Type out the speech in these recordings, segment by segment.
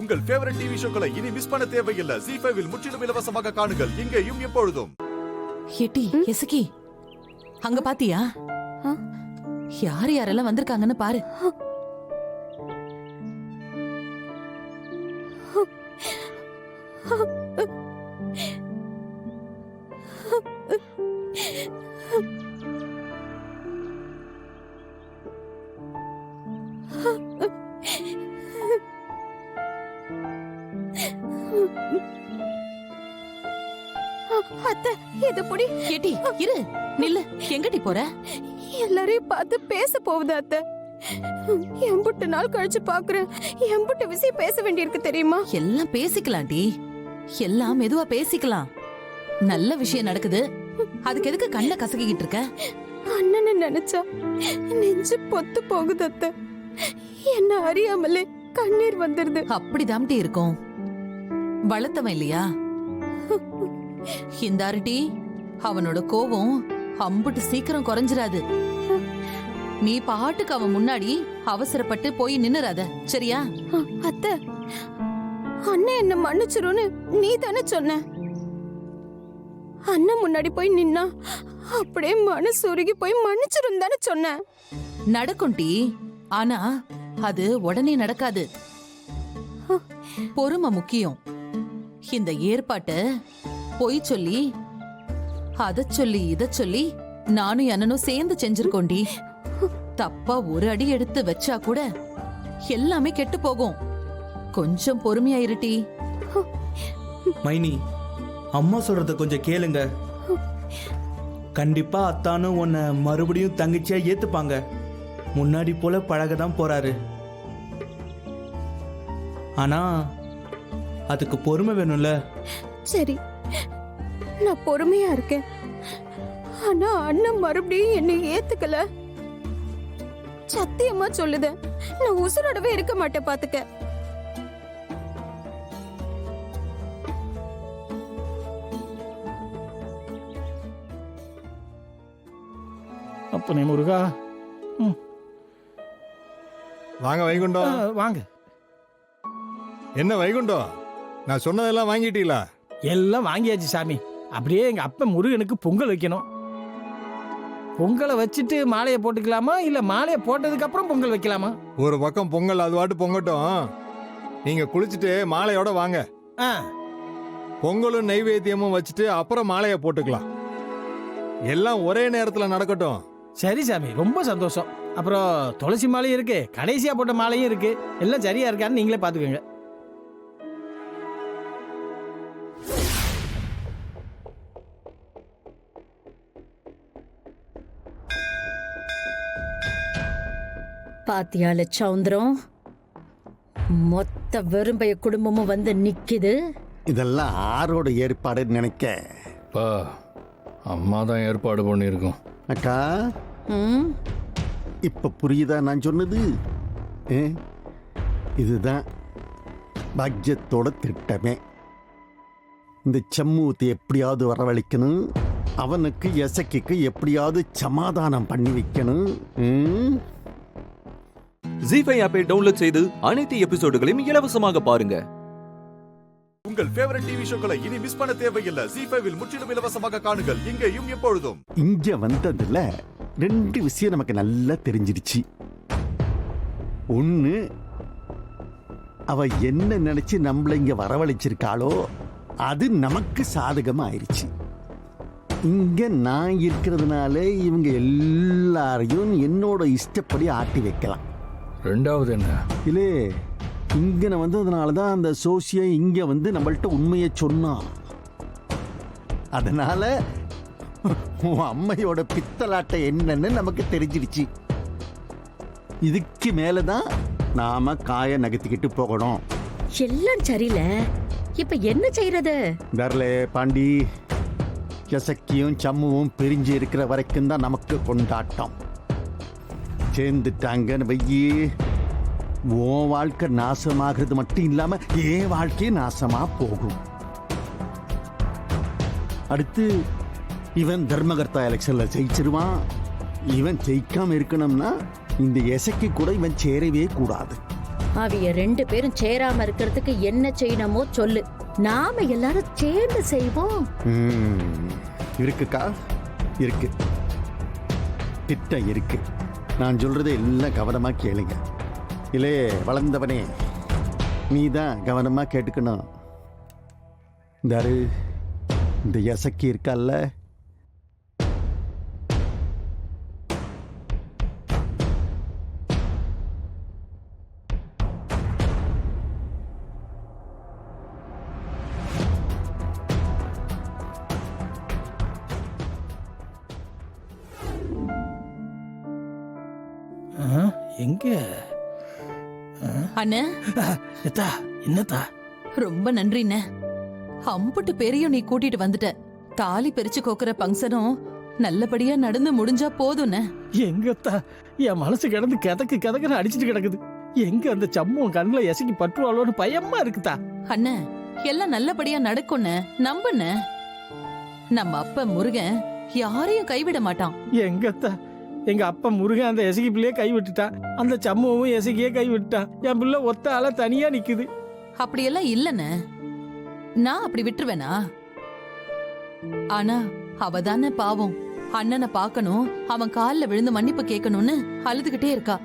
உங்கள் favourite TV ஷோக்களை இனி miss பண்ண தேவையில்லை. ZEE5 இல் முற்றிலும் இலவசமாக காணுங்கள், இங்கேயும் எப்பொழுதும். ஏட்டி எசக்கி, அங்க பாத்தியா? யார் யாரெல்லாம் வந்திருக்காங்கன்னு பாரு. அத்தை, இது புடி. ஏட்டி இரு, நில்லு. எங்கடி போற? எல்லாரையும் பார்த்து பேச போகுது அத்தை. எம்புட்டு நாள் கழிச்சு பாக்குறேன். எம்புட்டு விஷயம் பேச வேண்டியிருக்கு தெரியுமா? எல்லாம் பேசிக்கலாம்டி, எல்லாம் மெதுவா பேசிக்கலாம். நல்ல விஷயம் நடக்குது, அதுக்கு எதுக்கு கண்ணை கசக்கிட்டு இருக்க? அண்ணனை நினைச்சா நெஞ்சு பொத்து போகுது அத்தை. என்ன அறியாமலே கண்ணீர் வந்துருது. அப்படிதாம்டி இருக்கும். வளர்த்தவன் இல்லையா? இந்தாருடி, அவனோட கோவம் அம்புட்டு சீக்கிரம் குறைஞ்சிராது. நீ பாட்டுக்கு அவன் முன்னாடி அவசரப்பட்டு போய் நின்னுறாத, சரியா? அத்தை, அண்ணன் என்ன மன்னிச்சிருன்னு நீ தானே சொன்ன. அண்ணன் முன்னாடி போய் நின்னா அப்படியே மனசு உருகி போய் மன்னிச்சிரும் தானே சொன்ன. நடக்கும் டி, ஆனா அது உடனே நடக்காது. பொறுமை முக்கியம். இந்த ஏற்பாட்டை பொய் சொல்லி அத சொல்லி இத சொல்லி நானும் அண்ணனும் சேர்ந்து செஞ்சிருக்கோண்டி. தப்பா ஒரு அடி எடுத்து வச்சா கூட எல்லாமே கெட்டு போகும். கொஞ்சம் பொறுமையா இருட்டி. மைனி, அம்மா சொல்றத கொஞ்சம் கேளுங்க. கண்டிப்பா அத்தானும் உன்னை மறுபடியும் தங்கச்சியா ஏத்துப்பாங்க. முன்னாடி போல பழகதான் போறாரு. ஆனா அதுக்கு பொறுமை வேணும்ல. சரி, நான் பொறுமையா இருக்கேன். ஆனா அண்ணன் மறுபடியும் என்னை ஏத்துக்கல. சத்தியமா சொல்லுத, நான் உசுரோடவே இருக்க மாட்டேன் பாத்துக்க. அப்பனே முருகா. வாங்க வைகுண்டம். வாங்க. என்ன வைகுண்டம், நான் சொன்னதெல்லாம் வாங்கிட்டீங்களா? எல்லாம் வாங்கியாச்சு சாமி. அப்படியே எங்க அப்ப முருகனுக்கு பொங்கல் வைக்கணும். பொங்கலை வச்சுட்டு மாலையை போட்டுக்கலாமா, இல்ல மாலையை போட்டதுக்கு அப்புறம் பொங்கல் வைக்கலாமா? ஒரு பக்கம் பொங்கல் அது வாட்டு பொங்கட்டும். நீங்க குளிச்சுட்டு மாலையோட வாங்க. பொங்கலும் நைவேத்தியமும் வச்சுட்டு அப்புறம் மாலையை போட்டுக்கலாம். எல்லாம் ஒரே நேரத்துல நடக்கட்டும். சரி சாமி, ரொம்ப சந்தோஷம். அப்புறம் துளசி மாலையும் இருக்கு, கடைசியா போட்ட மாலையும் இருக்கு. எல்லாம் சரியா இருக்கான்னு நீங்களே பாத்துக்கோங்க. பாத்தியால சௌந்தரம், மொத்த வெறும்பைய குடும்பமும் வந்து நிக்குது. இதெல்லாம் ஆரோட ஏற்பாடுன்னு நினைக்க. அம்மா தான் ஏற்பாடு பண்ணியிருக்கோம். அக்கா, இப்ப புரியுதா நான் சொன்னது? இதுதான் பாக்யத்தோட திட்டமே. இந்த சம்மூத்தை எப்படியாவது வரவழைக்கணும், அவனுக்கு எசக்கிக்கு எப்படியாவது சமாதானம் பண்ணி வைக்கணும். ZEE5 ஆப்பை டவுன்லோட் செய்து அனைத்து எபிசோடுகளையும் இலவசமாக பாருங்க. உங்கள் ஃபேவரட் டிவி ஷோக்களை இனி மிஸ் பண்ண தேவையில்லை. ZEE5 இல் முற்றிலும் இலவசமாக காணுங்கள், இங்கேயும் எப்பொழுதும். இங்க வந்ததுல 2 விஷயம் நமக்கு நல்லா தெரிஞ்சிருச்சு. ஒண்ணு, அவ என்ன நினைச்சு நம்மள இங்க வரவழைச்சிருக்காளோ அது நமக்கு சாதகமா ஆயிடுச்சு. இங்க நான் இருக்கிறதுனால இவங்க எல்லாரையும் என்னோட இஷ்டப்படி ஆட்டி வைக்கலாம். ரெண்டாவது என்ன இல்லே, இங்க நான் வந்ததுனாலதான் அந்த சோசியம் இங்க வந்து நம்மள்ட்ட உண்மையை சொன்னான். அதனால உன் அம்மையோட பித்தலாட்டை என்னன்னு நமக்கு தெரிஞ்சிடுச்சு. இதுக்கு மேலதான் நாம காய நகர்த்திக்கிட்டு போகணும். எல்லாம் சரியில்ல, இப்ப என்ன செய்யறது? தர்லே பாண்டி, எசக்கியும் சம்முவும் பிரிஞ்சு இருக்கிற வரைக்கும் தான் நமக்கு கொண்டாட்டம். சேர்ந்துட்டாங்கன்னு வையி, உன் வாழ்க்கை நாசமாகிறது மட்டும் இல்லாம என் வாழ்க்கையும் நாசமா போகும். அடுத்து இவன் தர்மகர்த்தா எலெக்ஷன்ல ஜெயிச்சிருவான். இவன் ஜெயிக்காம இருக்கணும்னா இந்த எசக்கி கூட இவன் சேரவே கூடாது. அவிய 2 பேரும் சேராம இருக்கிறதுக்கு என்ன செய்யணுமோ சொல்லு, நாம எல்லாரும் சேர்ந்து செய்வோம். இருக்குக்கா, இருக்கு, திட்டம் இருக்கு. நான் சொல்றதை எல்லாம் கவனமா கேளுங்க. இல்லே வளர்ந்தவனே, நீ தான் கவனமா கேட்டுக்கணும். இந்த எசக்கி இருக்கல்ல, எங்க அண்ணே, எத்தா என்னத்தா? ரொம்ப நன்றிண்ணே. அம்புட்டு பேரையும் நீ கூட்டிட்டு வந்துட்ட. தாலி பிரிச்சு கோக்குற பங்கனும் நல்லபடியா நடந்து முடிஞ்சா போதும்ண்ணே. எங்கத்தா என் மனசு கிடந்து கதக்குன்னு அடிச்சிட்டு கிடக்குது. எங்க அந்த சம்மம் கண்ணுல எசக்கி பற்றுவாளோன்னு பயமா இருக்குதா? அண்ணே, எல்லாம் நல்லபடியா நடக்கும்னு நம்புண்ணே. நம்ம அப்ப முருகன் யாரையும் கைவிட மாட்டான். எங்கத்தா எங்க அப்பா முருகன் அந்த எசகி பிள்ளையே கை விட்டுட்டான். அந்த சம்மவும் எசகியே கை விட்டுட்டான். என் பிள்ளை ஒத்த ஆள தனியா நிக்குது. அப்படியெல்லாம் இல்லண்ணே. நான் அப்படி விட்டுருவேனா? ஆனா அவதானே பாவம். அண்ணனை பார்க்கணும், அவன் காலில் விழுந்து மன்னிப்பு கேட்கணும்னு அழுதுகிட்டே இருக்கா.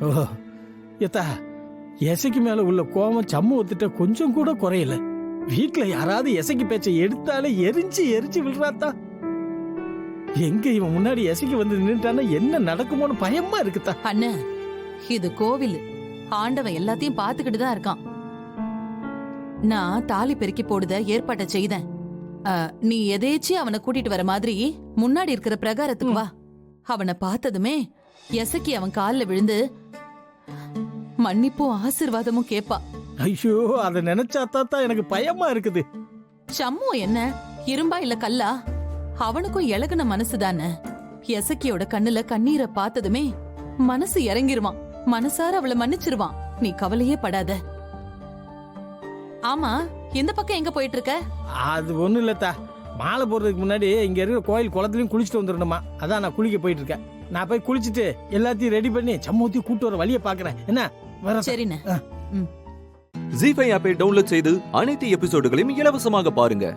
ஓ எத்தா, எசைக்கு மேல உள்ள கோபம் சம்பவத்திட்ட கொஞ்சம் கூட குறையல. வீட்டுல யாராவது எசைக்கு பேச்சை எடுத்தாலே எரிஞ்சு விழுறாத்தா. எங்க இவன் முன்னாடி எசைக்கு வந்து நின்றுட்டானா என்ன நடக்குமோன்னு பயமா இருக்குதா. அண்ணே, இது கோவில். ஆண்டவன் எல்லாத்தையும் பாத்துக்கிட்டு தான் இருக்கான். நான் தாலி பெருக்கி போடுத ஏற்பாட்டை செய்தேன். நீ எதேச்சி அவனை கூட்டிட்டு வர மாதிரி முன்னாடி இருக்கிற பிரகாரத்துக்கு வா. அவனை பார்த்ததுமே எசக்கி அவன் காலில் விழுந்து மன்னிப்பும் ஆசீர்வாதமும் கேப்பா. ஐயோ, அதை நினைச்சாத்தான் எனக்கு பயமா இருக்குது. சம்மு என்ன இரும்பா இல்ல கல்லா? அவனுக்கும் இலகுன மனசுதானே. எசக்கியோட கண்ணுல கண்ணீரை பார்த்ததுமே மனசு இறங்கிருவான். மனசார அவளை மன்னிச்சிருவான். நீ கவலையே படாத. ஆமா, இந்த பக்கம் எங்க போயிட்டு இருக்க? அது ஒண்ணும் இல்லத்தா, மாலை போடுறதுக்கு முன்னாடி இங்க இருக்கிற கோயில் குளத்துலயும் குளிச்சுட்டு வந்துடணுமா. அதான் நான் குளிக்க போயிட்டு இருக்கேன். நான் போய் குளிச்சுட்டு எல்லாத்தையும் ரெடி பண்ணி சம்மூத்தி கூட்டு வர வழியை பாக்குறேன். என்ன வர? சரிண்ணே. ஜி5 ஆப்பை டவுன்லோட் செய்து அனைத்து எபிசோடுகளையும் இலவசமாக பாருங்க.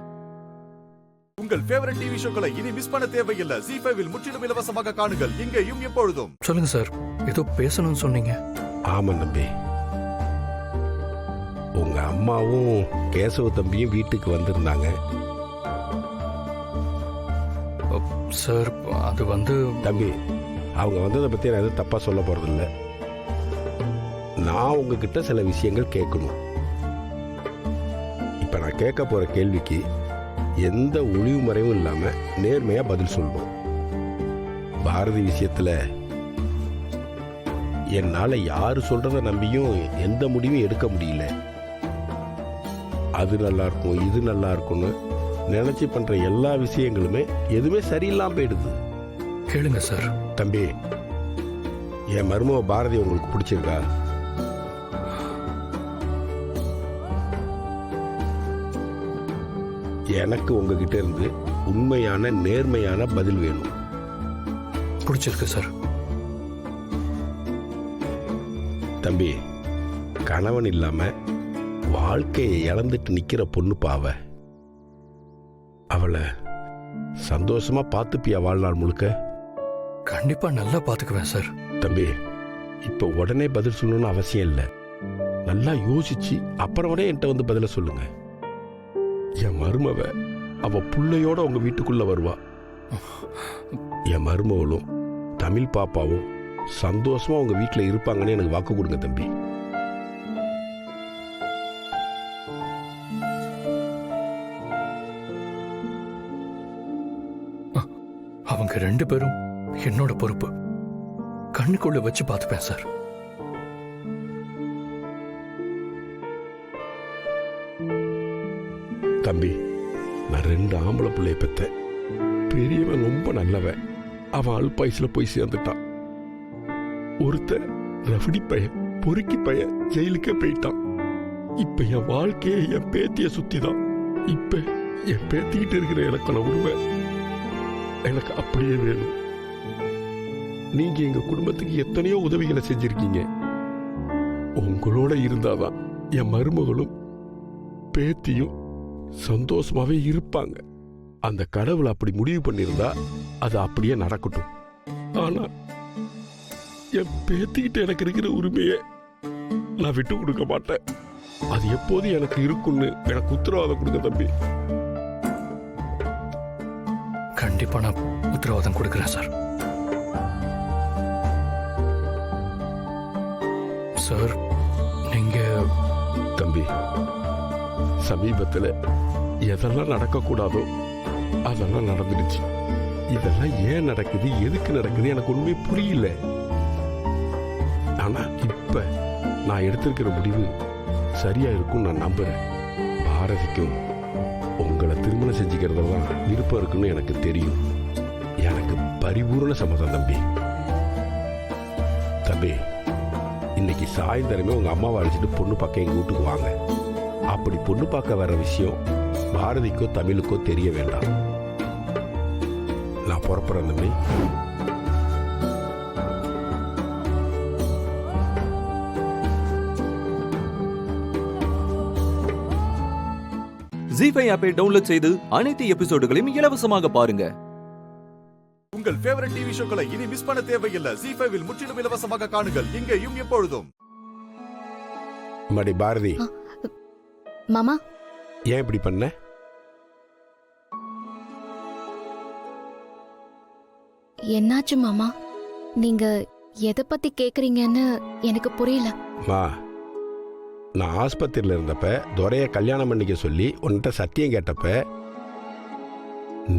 உங்கள் ஃபேவரட் டிவி ஷோக்களை இனி மிஸ் பண்ண தேவையில்லை. ஜி5 முற்றிலும் இலவசமாக காணுங்கள், இங்கேயும் எப்பொழுதும். சொல்லுங்க சார், ஏதோ பேசணும்னு சொன்னீங்க. ஆமா தம்பி, உங்க அம்மாவும் கேசவ தம்பியும் வீட்டுக்கு வந்திருந்தாங்க. சார், அது வந்து தம்பி, அவங்க வந்ததை பத்தி நான் எதுவும் தப்பா சொல்ல போறதில்ல. நான் உங்ககிட்ட சில விஷயங்கள் கேட்கணும். இப்ப நான் கேட்க போற கேள்விக்கு எந்த ஒளிவு மறைவும் இல்லாம நேர்மையா பதில் சொல்லணும். பாரதி விஷயத்துல என்னால யாரு சொல்றத நம்பியும் எந்த முடிவும் எடுக்க முடியல. அது நல்லா இருக்கும், இது நல்லா இருக்கும்னு நினைச்சு பண்ற எல்லா விஷயங்களுமே எதுவுமே சரியில்லாம போயிடுது. கேளுங்க சார். தம்பி, என் மருமக பாரதி உங்களுக்கு பிடிச்சிருக்கா? எனக்கு உங்ககிட்ட இருந்து உண்மையான நேர்மையான பதில் வேணும். பிடிச்சிருக்கு சார். தம்பி, கணவன் இல்லாம வாழ்க்கையை இழந்துட்டு நிக்கிற பொண்ணு பாவ. அவளை சந்தோஷமா பார்த்துப்பியா வாழ்நாள் முழுக்க? கண்டிப்பா நல்லா பாத்துக்குவேன் சார். தம்பி, இப்ப உடனே பதில் சொல்லணும்னு அவசியம் இல்லை. நல்லா யோசிச்சு அப்புறம் வரை என்கிட்ட வந்து பதில சொல்லுங்க. என் மருமவ அவ புள்ளையோட உங்க வீட்டுக்குள்ள வருவா. என் மருமவளும் தமிழ் பாப்பாவும் சந்தோஷமா உங்க வீட்டுல இருப்பாங்கன்னு எனக்கு வாக்கு கொடுங்க தம்பி. அவங்க 2 பேரும் என்னோட பொறுப்பு. கண்ணுக்குள்ள வச்சு பார்த்துப்பேன் சார். தம்பி, நான் 2 ஆம்பளை பிள்ளைய பெத்தேன். பெரியவன் ரொம்ப நல்லவன். அவன் அல்பாயுசுல போய் சேர்ந்துட்டான். ஒருத்தன் ரஃபடி பையன், பொறுக்கி பையன் ஜெயிலுக்கே போயிட்டான். இப்ப என் வாழ்க்கையை என் பேத்திய சுத்திதான். இப்ப என் பேத்திக்கிட்டு இருக்கிற எனக்கான உரிமை எனக்கு அப்படியே வேணும். நீங்க எங்க குடும்பத்துக்கு எத்தனையோ உதவிகளை செஞ்சிருக்கீங்க. உங்களோட இருந்தாதான் என் மருமகளும் பேத்தியும் சந்தோஷமாவே இருப்பாங்க. அந்த கடவுள் அப்படி முடிவு பண்ணியிருந்தா அது அப்படியே நடக்கட்டும். ஆனா என் பேத்திக்கிட்ட எனக்கு இருக்கிற உரிமையை நான் விட்டு கொடுக்க மாட்டேன். அது எப்போது எனக்கு இருக்குன்னு எனக்கு உத்தரவாதம் கொடுக்க தம்பி. கண்டிப்பா நான் உத்தரவாதம் கொடுக்கிறேன் சார். சார் நீங்க தம்பி, சமீபத்தில் எதெல்லாம் நடக்கக்கூடாதோ அதெல்லாம் நடந்துடுச்சு. இதெல்லாம் ஏன் நடக்குது, எதுக்கு நடக்குது எனக்கு ஒண்ணுமே புரியல. ஆனா இப்ப நான் எடுத்திருக்கிற முடிவு சரியா இருக்கும் நான் நம்புறேன். பாரதிக்கும் உங்களை திருமணம் செஞ்சுக்கிறதெல்லாம் விருப்பம் இருக்குன்னு எனக்கு தெரியும். எனக்கு பரிபூர்ண சம்மதம் தம்பி. தம்பி, இன்னைக்கு சாயந்தரமே உங்க அம்மாவை அழைச்சிட்டு பொண்ணு பார்க்க எங்க வீட்டுக்கு வாங்க. அப்படி பொண்ணு பார்க்க வர விஷயம் பாரதிக்கோ தமிழுக்கோ தெரிய வேண்டாம். நான் புறப்படுறேன் தம்பி. ஜீ5 ஆப்பை டவுன்லோட் செய்து அனைத்து எபிசோடுகளையும் இலவசமாக பாருங்க. உங்கள் ஃபேவரட் டிவி ஷோக்களை இனி மிஸ் பண்ண தேவையில்லை. ஜீ5 முற்றிலும் இலவசமாக காணுங்கள் இங்கேயும் எப்பொழுதும். மடி பாரதி, மாமா, ஏன் இப்படி பண்ண? என்னாச்சு மாமா? நீங்க எதை பத்தி கேக்குறீங்கன்னு எனக்கு புரியல. மா, நான் ஆஸ்பத்திரியில் இருந்தப்ப துரைய கல்யாணம் பண்ணிக்க சொல்லி உன்கிட்ட சத்தியம் கேட்டப்ப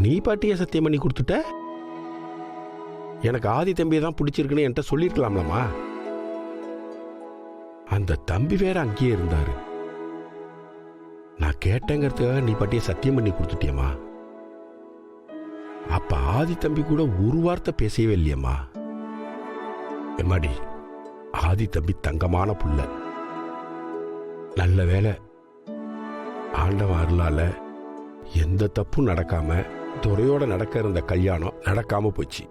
நீ பாட்டிய சத்தியம் பண்ணி கொடுத்துட்ட. எனக்கு ஆதி தம்பியை தான் பிடிச்சிருக்குன்னு என்கிட்ட சொல்லியிருக்கலாம்லம்மா. அந்த தம்பி வேற அங்கேயே இருந்தாரு. நான் கேட்டேங்கிறதுக்காக நீ பாட்டிய சத்தியம் பண்ணி கொடுத்துட்டியம்மா. அப்ப ஆதி தம்பி கூட ஒரு வார்த்தை பேசவே இல்லையம்மா. எம்மாடி, ஆதி தம்பி தங்கமான புள்ள. நல்ல வேலை, ஆண்டவன் அருளால எந்த தப்பும் நடக்காம துரையோட நடக்க இருந்த கல்யாணம் நடக்காம போச்சு.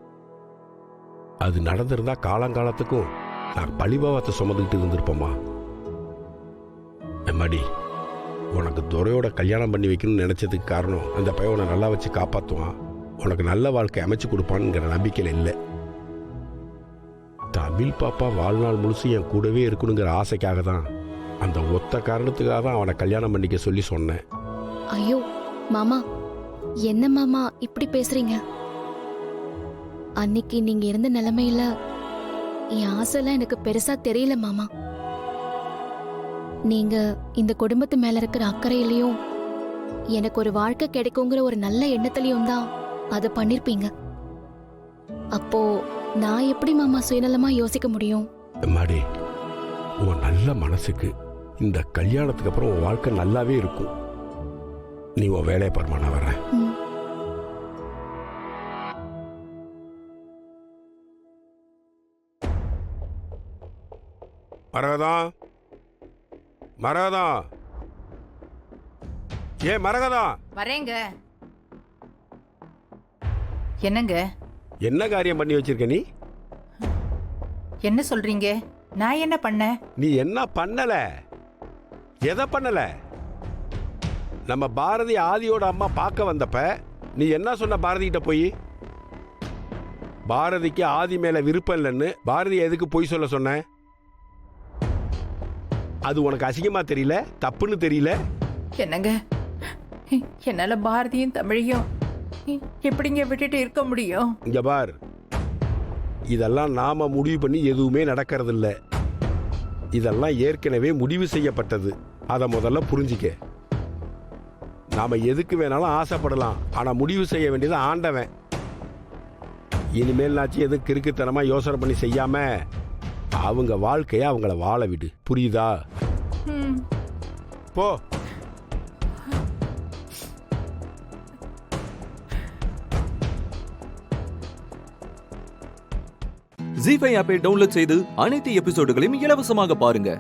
அது நடந்திருந்தா காலங்காலத்துக்கும் நான் பழிபாவத்தை சுமந்துக்கிட்டு இருந்திருப்போம்மா. எம்மாடி, உனக்கு துரையோட கல்யாணம் பண்ணி வைக்கணும்னு நினைச்சதுக்கு காரணம் அந்த பையன் உன்னை நல்லா வச்சு காப்பாற்றுவான், உனக்கு நல்ல வாழ்க்கை அமைச்சு கொடுப்பான்ங்கிற நம்பிக்கையில் இல்லை. தமிழ் பாப்பா வாழ்நாள் முழுசு என் கூடவே இருக்கணுங்கிற ஆசைக்காக தான், அந்த ஒத்த காரணத்துக்காக தான் அவனை கல்யாணம் பண்ணிக்க சொல்லி சொன்னேன். ஐயோ மாமா, என்ன மாமா இப்படி பேசுறீங்க? அன்னைக்கு நீங்க இருந்த நிலைமையில என் ஆசைலாம் எனக்கு பெருசா தெரியல மாமா. நீங்க இந்த குடும்பத்து மேல இருக்கிற அக்கறையிலையும் எனக்கு ஒரு வாழ்க்கை கிடைக்குங்கிற ஒரு நல்ல எண்ணத்திலையும் தான் அதை பண்ணிருப்பீங்க. அப்போ நான் எப்படி மாமா சுயநலமா யோசிக்க முடியும்? மாடி, உன் நல்ல மனசுக்கு இந்த கல்யாணத்துக்கு அப்புறம் உன் வாழ்க்கை நல்லாவே இருக்கும். நீ உன் வேலையை பாருமா, நான் வர்றேன். மரகதா, மரகதா, ஏ மரகதா. வரேங்க. என்னங்க? என்ன காரியம் பண்ணி வச்சிருக்க நீ? என்ன சொல்றீங்க? நான் என்ன பண்ண? நீ என்ன பண்ணல? எதை பண்ணல? நம்ம பாரதி ஆதியோட அம்மா பார்க்க வந்தப்ப நீ என்ன சொன்ன பாரதி கிட்ட போய்? பாரதிக்கு ஆதி மேல விருப்பம் இல்லைன்னு பாரதி எதுக்கு போய் சொல்ல சொன்ன? அது உனக்கு அசிங்கமா தெரியல? தப்புன்னு தெரியல? என்னங்க, என்னால பாரதியும் தமிழையும் எப்படிங்க விட்டுட்டு இருக்க முடியும்? இங்க பார், இதெல்லாம் நாம முடிவு பண்ணி எதுவுமே நடக்கிறது இல்ல. இதெல்லாம் ஏற்கனவே முடிவு செய்யப்பட்டது. அதை முதல்ல புரிஞ்சிக்க. நாம எதுக்கு வேணாலும் ஆசைப்படலாம், ஆனா முடிவு செய்ய வேண்டியது ஆண்டவன். இனிமேல் நாச்சு எதுவும் கிறுக்குத்தனமா யோசனை பண்ணி செய்யாம அவங்க வாழ்க்கைய அவங்கள வாழ விடு. புரியுதா? போ. ஜீ5 ஆப்பை டவுன்லோட் செய்து அனைத்து எபிசோடுகளையும் இலவசமாக பாருங்க.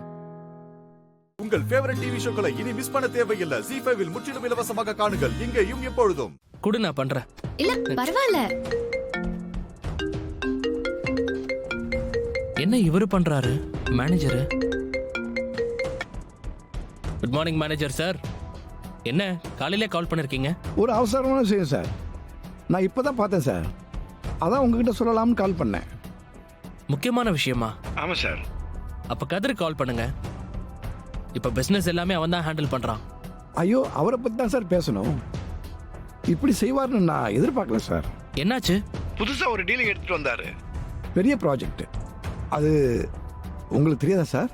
உங்கள் ஃபேவரட் டிவி ஷோக்களை இனி மிஸ் பண்ண தேவையில்லை. ஜீ5 முற்றிலும் இலவசமாக காணுங்கள் இங்கேயும் எப்பொழுதும். குடு, நான் பண்றேன். இல்ல பரவாயில்ல. என்ன இவரு பண்றாரு manager? Good morning manager sir. என்ன காலையிலே கால் பண்ணிருக்கீங்க? ஒரு அவசரமான விஷயம் சார். நான் இப்போ தான் பார்த்தேன் சார். அதான் உங்ககிட்ட சொல்லலாம்னு கால் பண்ணேன். முக்கியமான விஷயமா? ஆமாம் சார். அப்ப கதிர் கால் பண்ணுங்க. இப்ப பிசினஸ் எல்லாமே அவன் தான் ஹேண்டில் பண்றான். ஐயோ, அவரை பற்றி தான் சார் பேசணும். இப்படி செய்வார்னு நான் எதிர்பார்க்கல சார். என்னாச்சு? புதுசாக ஒரு டீலிங் எடுத்துகிட்டு வந்தார். பெரிய ப்ராஜெக்ட். அது உங்களுக்கு தெரியாதா சார்?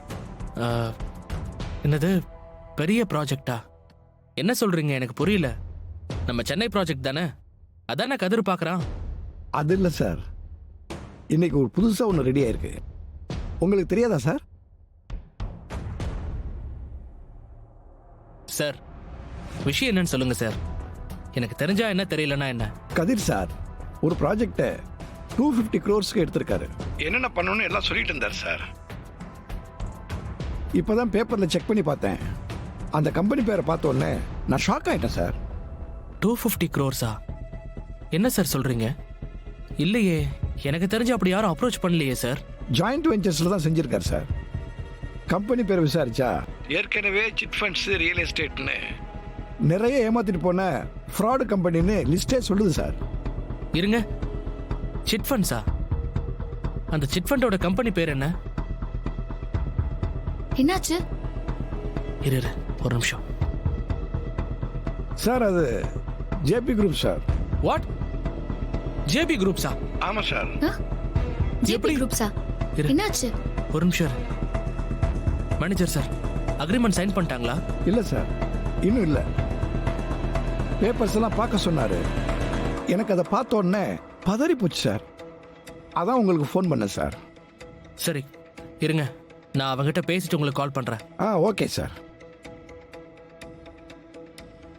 என்னது பெரிய ப்ராஜெக்டா? என்ன சொல்றீங்க? எனக்கு புரியல. நம்ம சென்னை ப்ராஜெக்ட் தானே, அதானே கதிர் பார்க்கறான். அது இல்லை சார். இன்னைக்கு ஒரு புதுசாக ஒன்று ரெடி ஆயிருக்கு. உங்களுக்கு தெரியாதா சார்? சார் விஷயம் என்னன்னு சொல்லுங்க சார். எனக்கு தெரிஞ்சா என்ன, தெரியலனா என்ன? கதிர் சார் ஒரு ப்ராஜெக்டை 250 crores எடுத்திருக்காரு. என்னென்ன பண்ணணும்னு எல்லாம் சொல்லிட்டு இருந்தார் சார். இப்போதான் பேப்பரில் செக் பண்ணி பார்த்தேன். அந்த கம்பெனி பேரை பார்த்த உடனே நான் ஷாக் ஆயிட்டேன் சார். 250 crores என்ன சார் சொல்றீங்க? இல்லையே, எனக்கு தெரிஞ்சு அப்படி யாரும் அப்ரோச் பண்ணலையே சார். ஜாயிண்ட் வெஞ்சர்ஸில் தான் செஞ்சிருக்காரு சார். கம்பெனி பேரை விசாரிச்சா ஏற்கனவே சிட் ஃபண்ட்ஸ், ரியல் எஸ்டேட்னு நிறைய ஏமாத்திட்டு போன ஃப்ராடு கம்பெனின்னு லிஸ்டே சொல்லுது சார். இருங்க, சிட் ஃபண்ட்ஸா? அந்த சிட் ஃபண்டோட கம்பெனி பேர் என்ன? என்னாச்சு? இரு ஒரு நிமிஷம் சார். அது JP group sir. What? JP குரூப்ஸா? ஆமாம் சார். ஜேபி குரூப்ஸா? என்னாச்சு? ஒரு நிமிஷம். மேனேஜர் சார், அக்ரிமெண்ட் சைன் பண்ணிட்டாங்களா? இல்லை சார், இன்னும் இல்லை. பேப்பர்ஸ் எல்லாம் பார்க்க சொன்னார். எனக்கு அதை பார்த்த உடனே பதறி போச்சு சார். அதான் உங்களுக்கு ஃபோன் பண்ணேன் சார். சரி இருங்க, நான் அவங்ககிட்ட பேசிட்டு உங்களுக்கு கால் பண்றேன். Okay sir.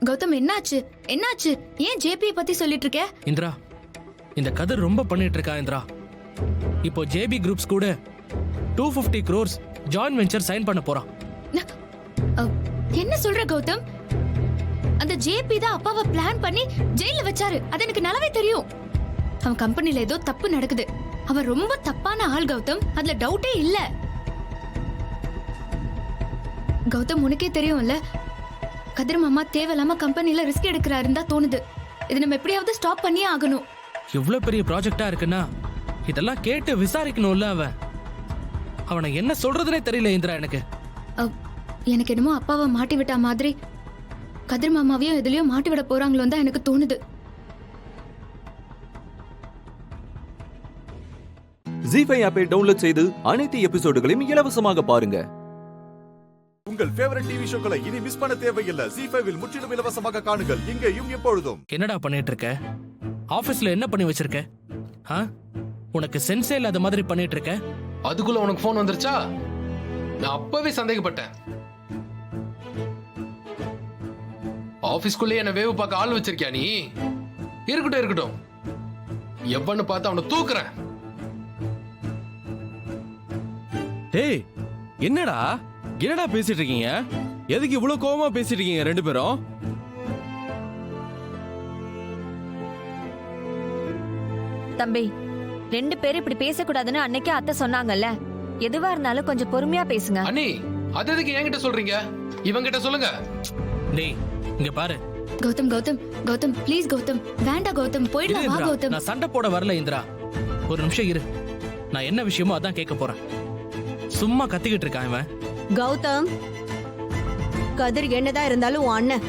கௌதம் என்னாச்சு? என்னாச்சு? ஏன் ஜேபி பத்தி சொல்லிட்டு இருக்க? இந்திரா, இந்த கதிர் ரொம்ப பண்ணிட்டு இருக்கா இந்திரா. இப்போ ஜேபி குரூப்ஸ் கூட 250 crores ஜாயிண்ட் வெஞ்சர் சைன் பண்ண போறான். என்ன சொல்ற கௌதம்? அந்த ஜேபி தான் அப்பாவை பிளான் பண்ணி ஜெயில வச்சாரு. அது எனக்கு நல்லாவே தெரியும். அவன் கம்பெனில ஏதோ தப்பு நடக்குது. அவன் ரொம்ப தப்பான ஆள் கௌதம், அதுல டவுட்டே இல்ல. கௌதம் உனக்கே தெரியும்ல, கதிர் மாமா தேவையில்லாம கம்பெனில ரிஸ்க் எடுக்கிறாருன்னு தான் தோணுது. இது நம்ம எப்படியாவது ஸ்டாப் பண்ணியே ஆகணும். இவ்வளவு பெரிய ப்ராஜெக்டா இருக்குன்னா இதெல்லாம் கேட்டு விசாரிக்கணும்ல. அவனை என்ன சொல்றதுனே தெரியல இந்திரா எனக்கு. எனக்கு என்னமோ அப்பாவை மாட்டி விட்டா மாதிரி கதிர் மாமாவையும் எதுலயும் மாட்டி விட போறாங்களோ தான் எனக்கு தோணுது. ஜீஃபை ஆப்பை டவுன்லோட் செய்து அனைத்து எபிசோடுகளையும் இலவசமாக பாருங்க. உங்கள் ஃபேவரட் டிவி ஷோக்களை இனி மிஸ் பண்ண தேவையில்லை. ஜீஃபைவில் முற்றிலும் இலவசமாக காணுங்கள், இங்கேயும் எப்பொழுதும். என்னடா பண்ணிட்டு இருக்க? ஆபீஸ்ல என்ன பண்ணி வச்சிருக்க? உனக்கு சென்சே இல்லாத மாதிரி பண்ணிட்டு இருக்க. அதுக்குள்ள உனக்கு போன் வந்துருச்சா? நான் அப்பவே சந்தேகப்பட்டேன். ஆபீஸ்க்குள்ளே என்ன வேவு பார்க்க ஆள் வச்சிருக்கியா நீ? இருக்கட்டும் இருக்கட்டும், எவன்னு பார்த்து அவனை தூக்குறேன். டேய், என்னடா பேசிட்டு இருக்கீங்க? எதுக்கு இவ்வளவு கோவமா பேசிட்டு இருக்கீங்க ரெண்டு பேரும்? தம்பி, ரெண்டு பேரும் இப்படி பேசக்கூடாதுன்னு அன்னைக்கே அத்தை சொன்னாங்கல்ல. எதுவா இருந்தாலும் கொஞ்சம் பொறுமையா பேசுங்க. அண்ணி, அது எதுக்கு என்கிட்ட சொல்றீங்க? இவங்கிட்ட சொல்லுங்க. டேய் இங்க பாரு. கௌதம் கௌதம் கௌதம் ப்ளீஸ் கௌதம், வேண்டாம் கௌதம், போயிடலாம் வா கௌதம். நான் சண்டை போட வரல இந்திரா, ஒரு நிமிஷம் இரு. நான் என்ன விஷயமோ அதான் கேட்க போறேன். சும்மா கத்திக்கிட்டு இருக்கான் இவன். கௌதம், கதிர் என்னதான் இருந்தாலும் உன் அண்ணன்.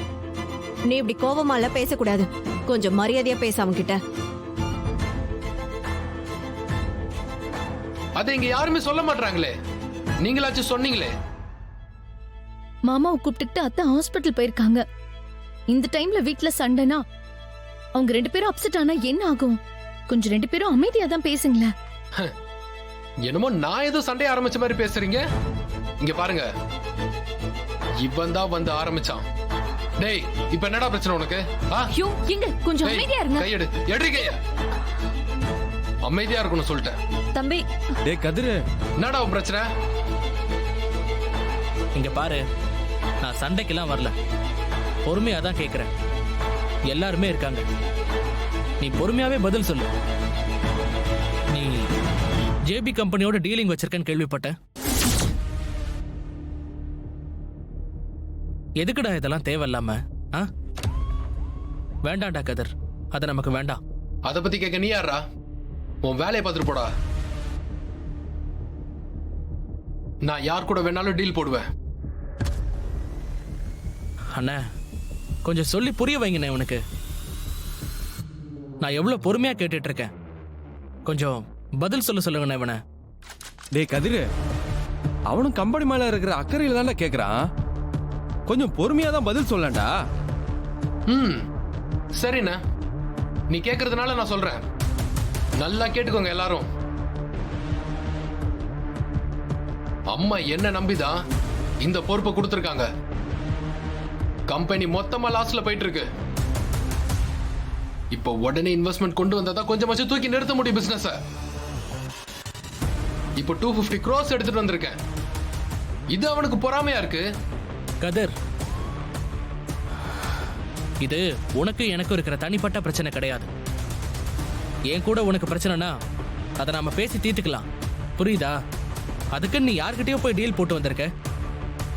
நீ இப்படி கோபமால பேசக்கூடாது. கொஞ்சம் மரியாதையா பேச அவன்கிட்ட. அதை இங்க யாருமே சொல்ல மாட்டாங்களே, நீங்களாச்சும் சொன்னீங்களே. மாமாவை கூப்பிட்டுட்டு அத்தை ஹாஸ்பிட்டல் போயிருக்காங்க. இந்த டைம்ல வீட்ல சண்டைனா அவங்க ரெண்டு பேரும் அப்செட் ஆனா என்ன ஆகும்? கொஞ்சம் ரெண்டு பேரும் அமைதியா தான் பேசுங்களேன். என்னமோ நான் ஏதோ சண்டை ஆரம்பிச்ச மாதிரி பேசுறீங்க. இங்க பாருங்க, இவன் தான் வந்து ஆரம்பிச்சான். டேய், இப்ப என்னடா பிரச்சனை உனக்கு? ஐயோ, எங்க கொஞ்சம் அமைதியா இருங்க. கையெடு, எடு கைய. அமைதியா இருக்கணும் சொல்லிட்டேன். தம்பி. டேய் கதிர், என்னடா உன் பிரச்சனை? இங்க பாரு, நான் சண்டைக்கெல்லாம் வரல, பொறுமையா தான் கேக்குறேன். எல்லாருமே இருக்காங்க, நீ பொறுமையாவே பதில் சொல்லு. நீ ஜேபி கம்பெனியோட டீலிங் வச்சிருக்கேன்னு கேள்விப்பட்டேன். எதுக்குடா இதெல்லாம் தேவையில்லாம? ஆ? வேண்டாம்டா கதிர், அது நமக்கு வேண்டாம். அதை பத்தி கேட்க நீ யாரா? உன் வேலையை பார்த்துட்டு போடா. நான் யார் கூட வேணாலும் டீல் போடுவேன். அண்ணா கொஞ்சம் சொல்லி புரிய வைங்கண்ணே. உனக்கு நான் எவ்வளவு பொறுமையா கேட்டுட்டு இருக்கேன். கொஞ்சம் பதில் சொல்லுங்கண்ணே இவனை. டேய் கதிரு, அவனும் கம்பெனி மேல இருக்கிற அக்கறையில தானே கேக்குறான். கொஞ்சம் பொறுமையா தான் பதில் சொல்லண்டா. சரிண்ணா, நீ கேட்கறதுனால நான் சொல்றேன். நல்லா கேட்டுக்கோங்க எல்லாரும். அம்மா என்ன நம்பிதான் இந்த பொறுப்பை கொடுத்துருக்காங்க. கம்பெனி மொத்தமா லாஸ்ல போயிட்டு இருக்கு. இப்போ உடனே இன்வெஸ்ட்மெண்ட் கொண்டு வந்தா கொஞ்சமாச்சும் தூக்கி நிறுத்த முடியும் பிசினஸ். இப்போ 250 crores எடுத்துட்டு வந்திருக்கேன். இது அவனுக்கு பொறாமையா இருக்கு. கதிர், இது உனக்கு எனக்கு இருக்கிற தனிப்பட்ட பிரச்சனை கிடையாது. என் கூட உனக்கு பிரச்சனைனா அதை நாம பேசி தீர்த்துக்கலாம், புரியுதா? அதுக்கு நீ யார்கிட்டயோ போய் டீல் போட்டு வந்திருக்க.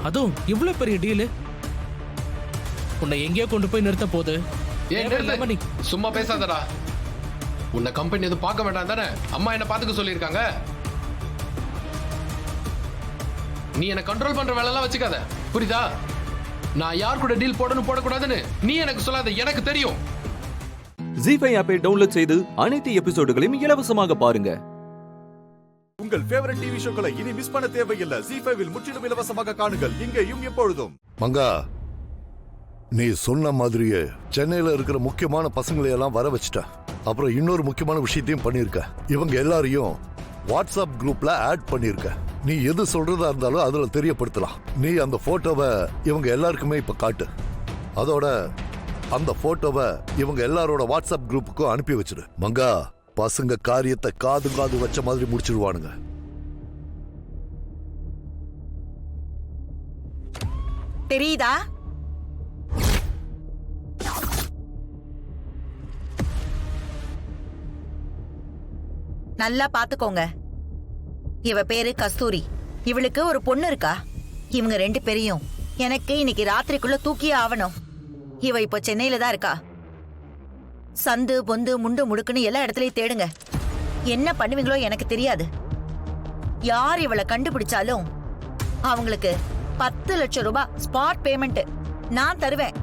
அதுவும் இவ்வளவு பெரிய டீலு உன்னை எங்கேயோ கொண்டு போய் நிறுத்த போகுது. சும்மா பேசாதடா. உன்னை கம்பெனி எதுவும் பார்க்க வேண்டாம் தானே அம்மா என்ன பாத்துக்க சொல்லியிருக்காங்க. நீ என்ன கண்ட்ரோல் பண்ற வேலை எல்லாம் வச்சுக்காத, புரியுதா? நான் யார் கூட டீல் போடணும் போடக்கூடாதுன்னு நீ எனக்கு சொல்லாத, எனக்கு தெரியும். ஜீஃபை ஆப்பை டவுன்லோட் செய்து அனைத்து எபிசோடுகளையும் இலவசமாக பாருங்க. உங்கள் ஃபேவரட் டிவி ஷோக்களை இனி மிஸ் பண்ண தேவையில்லை. ஜீ5 முற்றிலும் இலவசமாக காணுங்கள், இங்கேயும் எப்பொழுதும். மங்கா, நீ சொன்ன மாதிரியே சென்னையில இருக்கிற முக்கியமான பசங்களை எல்லாம் வர வச்சுட்ட. அப்புறம் இன்னொரு முக்கியமான விஷயத்தையும் பண்ணிருக்க. இவங்க எல்லாரையும் வாட்ஸ்அப் குரூப்ல ஆட் பண்ணிருக்க. நீ எது சொல்றதா இருந்தாலும் அதுல தெரியப்படுத்தலாம். நீ அந்த போட்டோவை இவங்க எல்லாருக்குமே இப்ப காட்டு. அதோட அந்த போட்டோவை இவங்க எல்லாரோட வாட்ஸ்அப் குரூப்புக்கும் அனுப்பி வச்சிரு. மங்கா, பசங்க காரியத்தை காது வச்ச மாதிரி முடிச்சிருவானுங்க. தெரியுதா? நல்லா பாத்துக்கோங்க. இவ பேரு கஸ்தூரி. இவளுக்கு ஒரு பொண்ணு இருக்கா. இவங்க 2 பேரையும் எனக்கு இன்னைக்கு ராத்திரிக்குள்ள தூக்கியே ஆவணும். இவ இப்போ சென்னையில தான் இருக்கா. சந்து பொந்து முண்டு முடுக்குன்னு எல்லா இடத்துலயும் தேடுங்க. என்ன பண்ணுவீங்களோ எனக்கு தெரியாது. யார் இவளை கண்டுபிடிச்சாலும் அவங்களுக்கு 10 லட்சம் ரூபாய் ஸ்பாட் பேமெண்ட் நான் தருவேன்.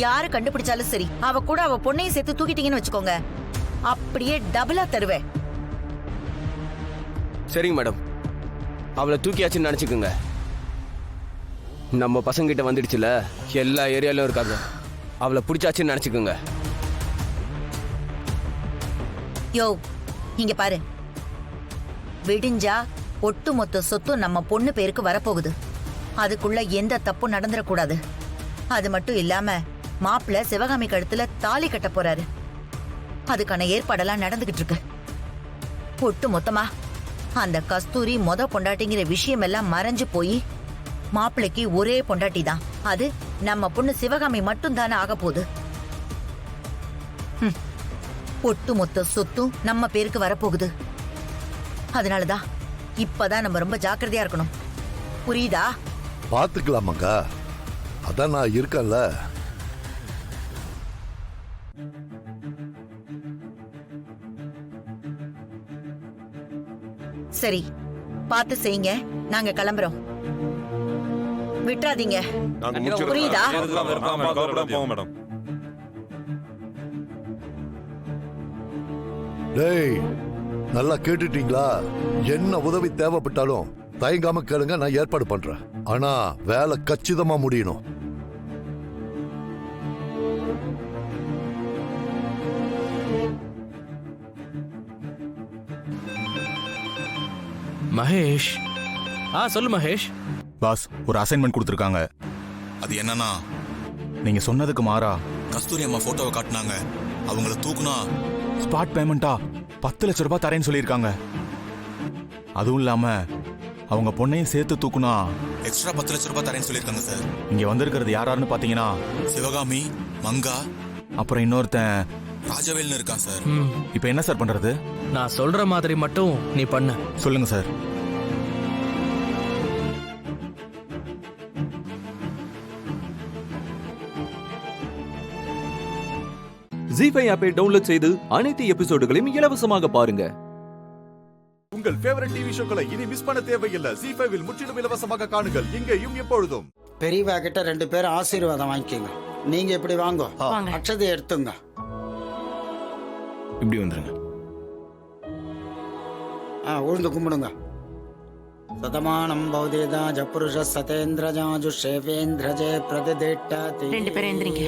யாரு கண்டுபிடிச்சாலும் சரி, அவ கூட அவ பொண்ணையும் சேர்த்து தூக்கிட்டீங்கன்னு வச்சுக்கோங்க, அப்படியே டபுளா தருவேன். சரிங்க மேடம், அவளை தூக்கியாச்சுன்னு நினைச்சுக்கோங்க. நம்ம பசங்கிட்ட வந்துடுச்சுல, எல்லா ஏரியாலும் இருக்காங்க. அவளை பிடிச்சாச்சுன்னு நினைச்சுக்கோங்க. யோ, இங்க பாரு, விடிஞ்சா ஒட்டுமொத்த சொத்தும் நம்ம பொண்ணு பேருக்கு வரப்போகுது. அதுக்குள்ள எந்த தப்பும் நடந்துடக்கூடாது. அது மட்டும் இல்லாம மாப்பிள்ள சிவகாமி கழுத்துல தாலி கட்ட போறாரு. அதுக்கான ஏற்பாடெல்லாம் நடந்துகிட்டு இருக்கு. ஒட்டு மொத்தமா அந்த கஸ்தூரி பொண்டாட்டிங்கிற விஷயம் எல்லாம் மறைஞ்சு போய் மாப்பிள்ளைக்கு ஒரே பொண்டாட்டி தான். அது நம்ம பொண்ணு சிவகாமி மட்டும் தானே ஆக போகுது. ஒட்டு மொத்த சொத்தும் நம்ம பேருக்கு வரப்போகுது. அதனாலதான் இப்பதான் நம்ம ரொம்ப ஜாக்கிரதையா இருக்கணும், புரியுதா? பாத்துக்கலாமாங்க, அதான் நான் இருக்கேன்ல. சரி, பார்த்து செய்யுங்க. நாங்க கிளம்புறோம், விட்டுறாதீங்க, புரியுதா? டேய், நல்லா கேட்டுட்டீங்களா? என்ன உதவி தேவைப்பட்டாலும் தயங்காம கேளுங்க, நான் ஏற்பாடு பண்றேன். ஆனா வேலை கச்சிதமா முடியணும். மகேஷ். சொல்லு மகேஷ். பாஸ், ஒரு அசைன்மெண்ட் கொடுத்துருக்காங்க. அது என்னன்னா, நீங்க சொன்னதுக்கு மாறா கஸ்தூரி அம்மா போட்டோவை காட்டினாங்க. அவங்கள தூக்குனா ஸ்பாட் பேமெண்டா 10 லட்சம் ரூபாய் தரேன்னு சொல்லியிருக்காங்க. அதுவும் இல்லாம அவங்க பொண்ணையும் சேர்த்து தூக்குனா எக்ஸ்ட்ரா 10 லட்சம் ரூபாய் தரேன்னு சொல்லியிருக்காங்க சார். இங்க வந்திருக்கிறது யாராருன்னு பாத்தீங்கன்னா சிவகாமி, மங்கா, அப்புறம் இன்னொருத்தன் ராஜவேல்னு இருக்கான் சார். இப்போ என்ன சார் பண்றது? நான் சொல்ற மாதிரி மட்டும் நீ பண்ணு. சொல்லுங்க சார். ஜீ5 ஆப்பை டவுன்லோட் செய்து அனைத்து எபிசோடுகளையும் இலவசமாக பாருங்க. உங்கள் ஃபேவரட் டிவி ஷோக்களை இனி மிஸ் பண்ண தேவையில்லை. ஜீ5 முற்றிலும் இலவசமாக காணுங்கள் இங்கேயும் எப்பொழுதும். பெரியவா கிட்ட 2 பேரும் ஆசீர்வாதம் வாங்கிக்கோங்க. நீங்க இப்படி வாங்க, அட்சதை எடுத்துங்க. இப்படி வந்துருங்க. உழுந்து கும்பிடுங்க. சதமானம் பௌதேதா ஜபுருஷ சதேந்திரஜாஜு ஷேவேந்திரஜே பிரதிதேட்டாதி. 2 பேரும் எந்திரிங்க.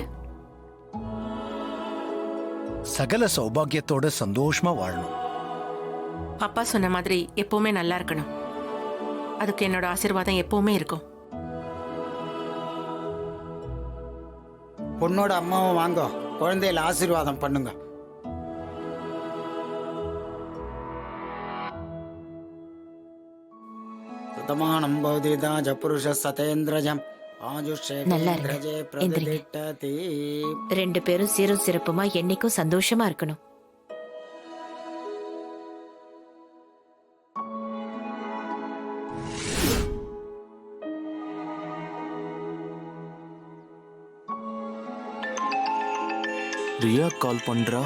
சகல சௌபாகியத்தோட சந்தோஷமா வாழணும். அப்பா சொன்ன மாதிரி எப்பவுமே நல்லா இருக்கணும். அதுக்கு என்னோட ஆசீர்வாதம் எப்பவுமே இருக்கும். பொண்ணோட அம்மாவும் வாங்க, குழந்தையில ஆசீர்வாதம் பண்ணுங்க. சதமானம் பௌதேதா ஜபுருஷ சதேந்திரஜம் நல்லா இருங்க. எந்திரிங்க. 2 பேரும் சீரும் சிறப்புமா என்னைக்கும் சந்தோஷமா இருக்கணும். ரியா கால் பண்றா.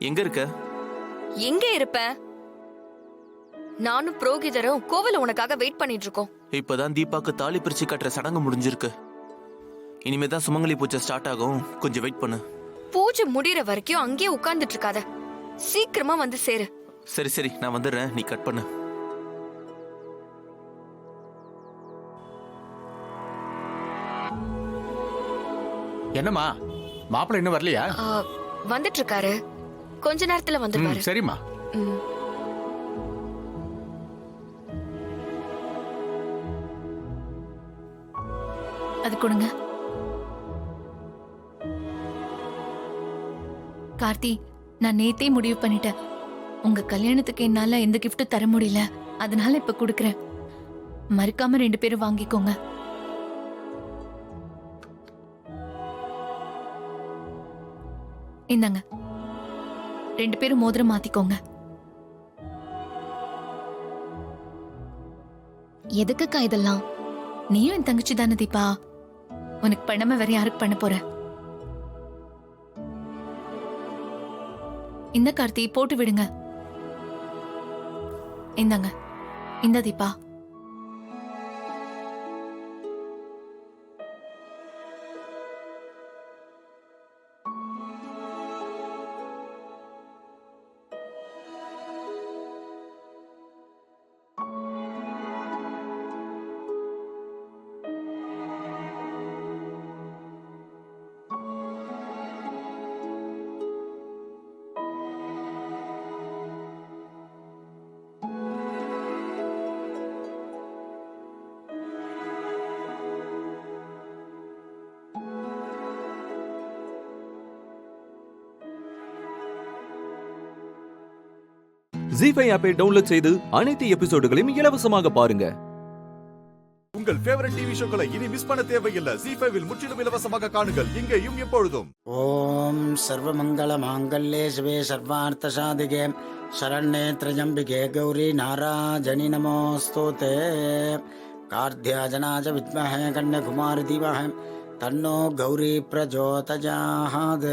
எங்க இருக்க? எங்க இருப்ப? நானும் புரோகிதரும் கோவில உனக்காக வெயிட் பண்ணிட்டு இருக்கோம். இப்பதான் தீபாக்கு தாலி பிரிச்சு கட்டுற சடங்கு முடிஞ்சிருக்கு. இனிமேதான் சுமங்கலி பூஜை ஸ்டார்ட் ஆகும். கொஞ்சம் வெயிட் பண்ணு. பூஜை முடியற வரைக்கும் அங்கேயே உட்கார்ந்துட்டு இருக்காத, சீக்கிரமா வந்து சேரு. சரி சரி, நான் வந்துடுறேன், நீ கட் பண்ணு. என்னம்மா, மாப்பிள்ளை இன்னும் வரலையா? வந்துட்டு இருக்காரு, கொஞ்ச நேரத்துல வந்துருவாரு. சரிம்மா. அது கொடுங்க. கார்த்தி, நான் நேத்தே முடிவு பண்ணிட்டேன். உங்க கல்யாணத்துக்கு என்னால எந்த கிஃப்ட் தர முடியல, அதனால இப்ப கொடுக்கறேன். மறக்காம 2 பேரும் வாங்கிக்கோங்க. இந்தாங்க, 2 பேரும் மோதிரம் மாத்திக்கோங்க. எதுக்குக்கா இதெல்லாம்? நீயும் என் தங்கச்சி தானே தீபா, உனக்கு பண்ணாம வேற யாருக்கு பண்ண போற? இந்த கார்த்தி போட்டு விடுங்க. இந்தாங்க, இந்த தீபா. ஜீ5 ஆப்பை டவுன்லோட் செய்து அனைத்து எபிசோடுகளையும் இலவசமாக பாருங்க. உங்கள் ஃபேவரட் டிவி ஷோக்களை இனி மிஸ் பண்ண தேவையில்லை. ஜீ5 முற்றிலும் இலவசமாக காணுங்கள் இங்கேயும் எப்பொழுதும். ஓம் சர்வமங்கள மாங்கல்யே சிவே சர்வார்த்த சாதிகே சரண்யே த்ரயம்பிகே கௌரி நாராஜனி நமோஸ்துதே. கார்த்தியாஜனாஜ வித்மஹே கன்யகுமாரி தீமஹே தன்னோ கௌரி பிரஜோதயாத்.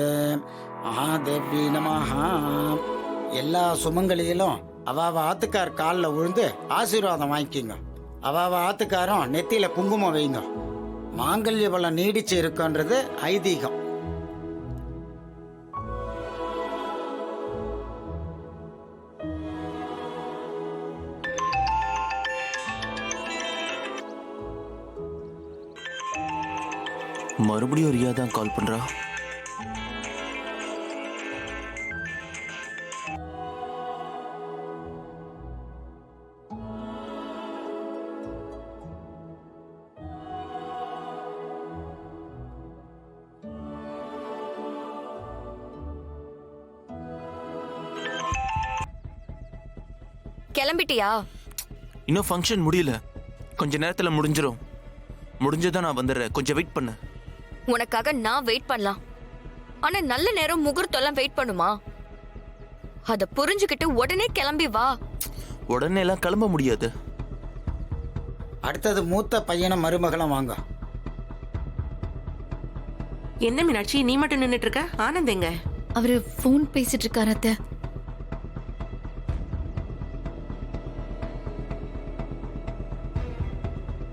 மகாதேவி நமஹ. எல்லா சுமங்கலியிலும் அவாவ ஆத்துக்கார் காலில் விழுந்து ஆசீர்வாதம் வாங்கிக்கிங்க. அவாவ ஆத்துக்காரும் நெத்தியில குங்குமம் வைங்க. மாங்கல்ய பலம் நீடிச்சு இருக்குன்றது ஐதீகம். மறுபடியும் ரியா தான் கால் பண்றா. கிளம்பிட்டியா? இன்னும் ஃபங்க்ஷன் முடியல, கொஞ்ச நேரத்துல முடிஞ்சிரும். முடிஞ்சதான் நான் வந்துடுறேன், கொஞ்சம் வெயிட் பண்ணு. உனக்காக நான் வெயிட் பண்ணலாம், ஆனா நல்ல நேரம் முகூர்த்தம் எல்லாம் வெயிட் பண்ணுமா? அத புரிஞ்சுக்கிட்டு உடனே கிளம்பி வா. உடனே எல்லாம் கிளம்ப முடியாது. அடுத்தது மூத்த பையனும் மருமகளும் வாங்க. என்ன மீனாட்சி நீ மட்டும் நின்னுட்டு இருக்க? ஆனந்த் எங்க? அவரு ஃபோன் பேசிட்டு இருக்காரு அத்தை.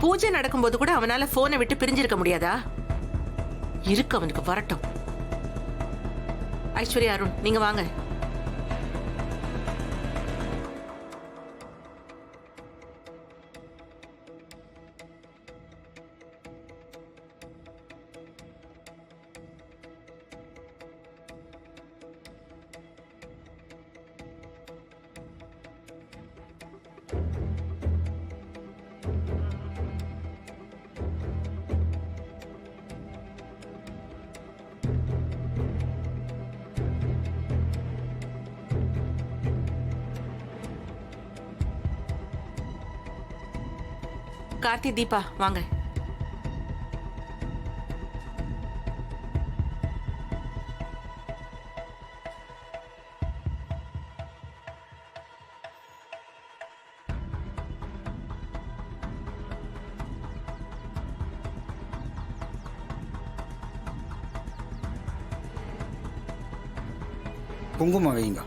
பூஜை நடக்கும்போது கூட அவனால போனை விட்டு பிரிஞ்சிருக்க முடியாதா? இருக்கு அவனுக்கு, வரட்டும். ஐஸ்வர்யா, அருண் நீங்க வாங்க. கார்த்தி, தீபா வாங்க. குங்குமம் வைங்க.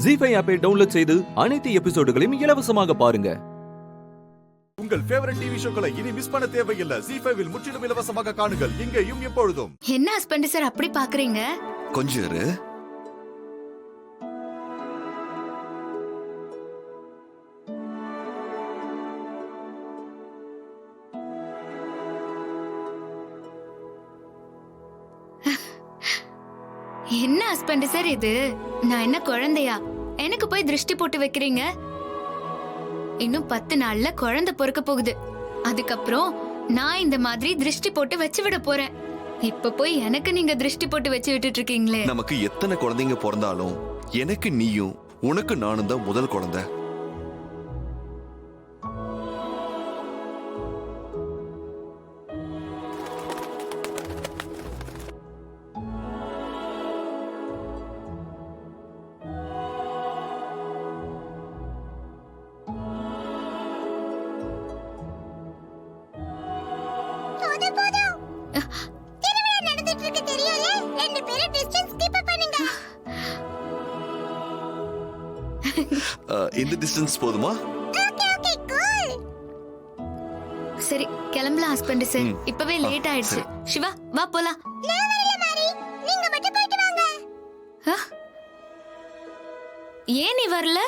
ஜி5 ஆப்பை டவுன்லோட் செய்து அனைத்து எபிசோடுகளையும் இலவசமாக பாருங்க. உங்கள் ஃபேவரட் டிவி ஷோக்களை இனி மிஸ் பண்ண தேவையில்லை. ஜி5 முற்றிலும் இலவசமாக காணுங்கள், இங்கேயும் எப்பொழுதும். என்ன ஹஸ்பண்ட் சார் அப்படி பாக்குறீங்க? கொஞ்சம் இரு. என்ன ஹஸ்பண்ட் சார் இது? நான் என்ன குழந்தையா? எனக்கு போய் திருஷ்டி போட்டு வைக்கிறீங்க? இன்னும் 10 நாள்ல குழந்தை பொறுக்க போகுது. அதுக்கப்புறம் நான் இந்த மாதிரி திருஷ்டி போட்டு வச்சு விட போறேன். இப்ப போய் எனக்கு நீங்க திருஷ்டி போட்டு வச்சு விட்டுட்டு இருக்கீங்களே. நமக்கு எத்தனை குழந்தைங்க பிறந்தாலும் எனக்கு நீயும் உனக்கு நானும் தான் முதல் குழந்தை. இந்த டிஸ்டன்ஸ் போதுமா? சரி கிளம்பலாம் ஹஸ்பண்ட் சார். இப்பவே லேட் ஆயிடுச்சு. சிவா வா போலாம். ஏன் நீ வரல?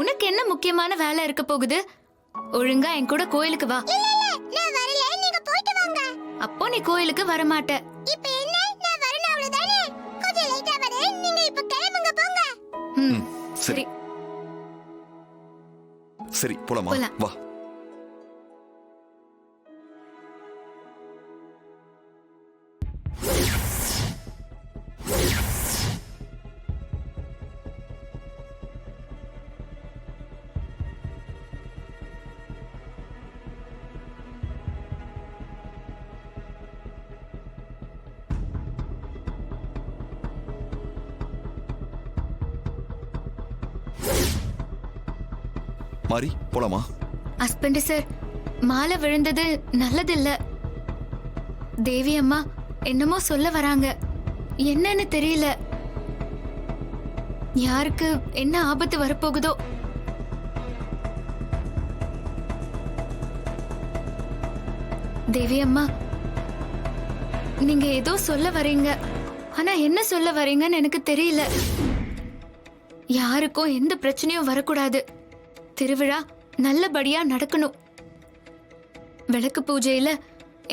உனக்கு என்ன முக்கியமான வேலை இருக்க போகுது? ஒழுங்கா என் கூட கோயிலுக்கு வா. அப்போ நீ கோயிலுக்கு வரமாட்ட. சரி சரி போலாமா? வா. மாரி போலாமா? ஹஸ்பண்ட் சார், மாலை விழுந்தது நல்லதில்ல. தேவி அம்மா என்னமோ சொல்ல வராங்க. என்னன்னு தெரியல. யாருக்கு என்ன ஆபத்து வரப்போகுதோ. தேவி அம்மா, நீங்க ஏதோ சொல்ல வரீங்க. ஆனா என்ன சொல்ல வரீங்கன்னு எனக்கு தெரியல. யாருக்கும் எந்த பிரச்சனையும் வரக்கூடாது. திருவிழா நல்லபடியா நடக்கணும். விளக்கு பூஜையில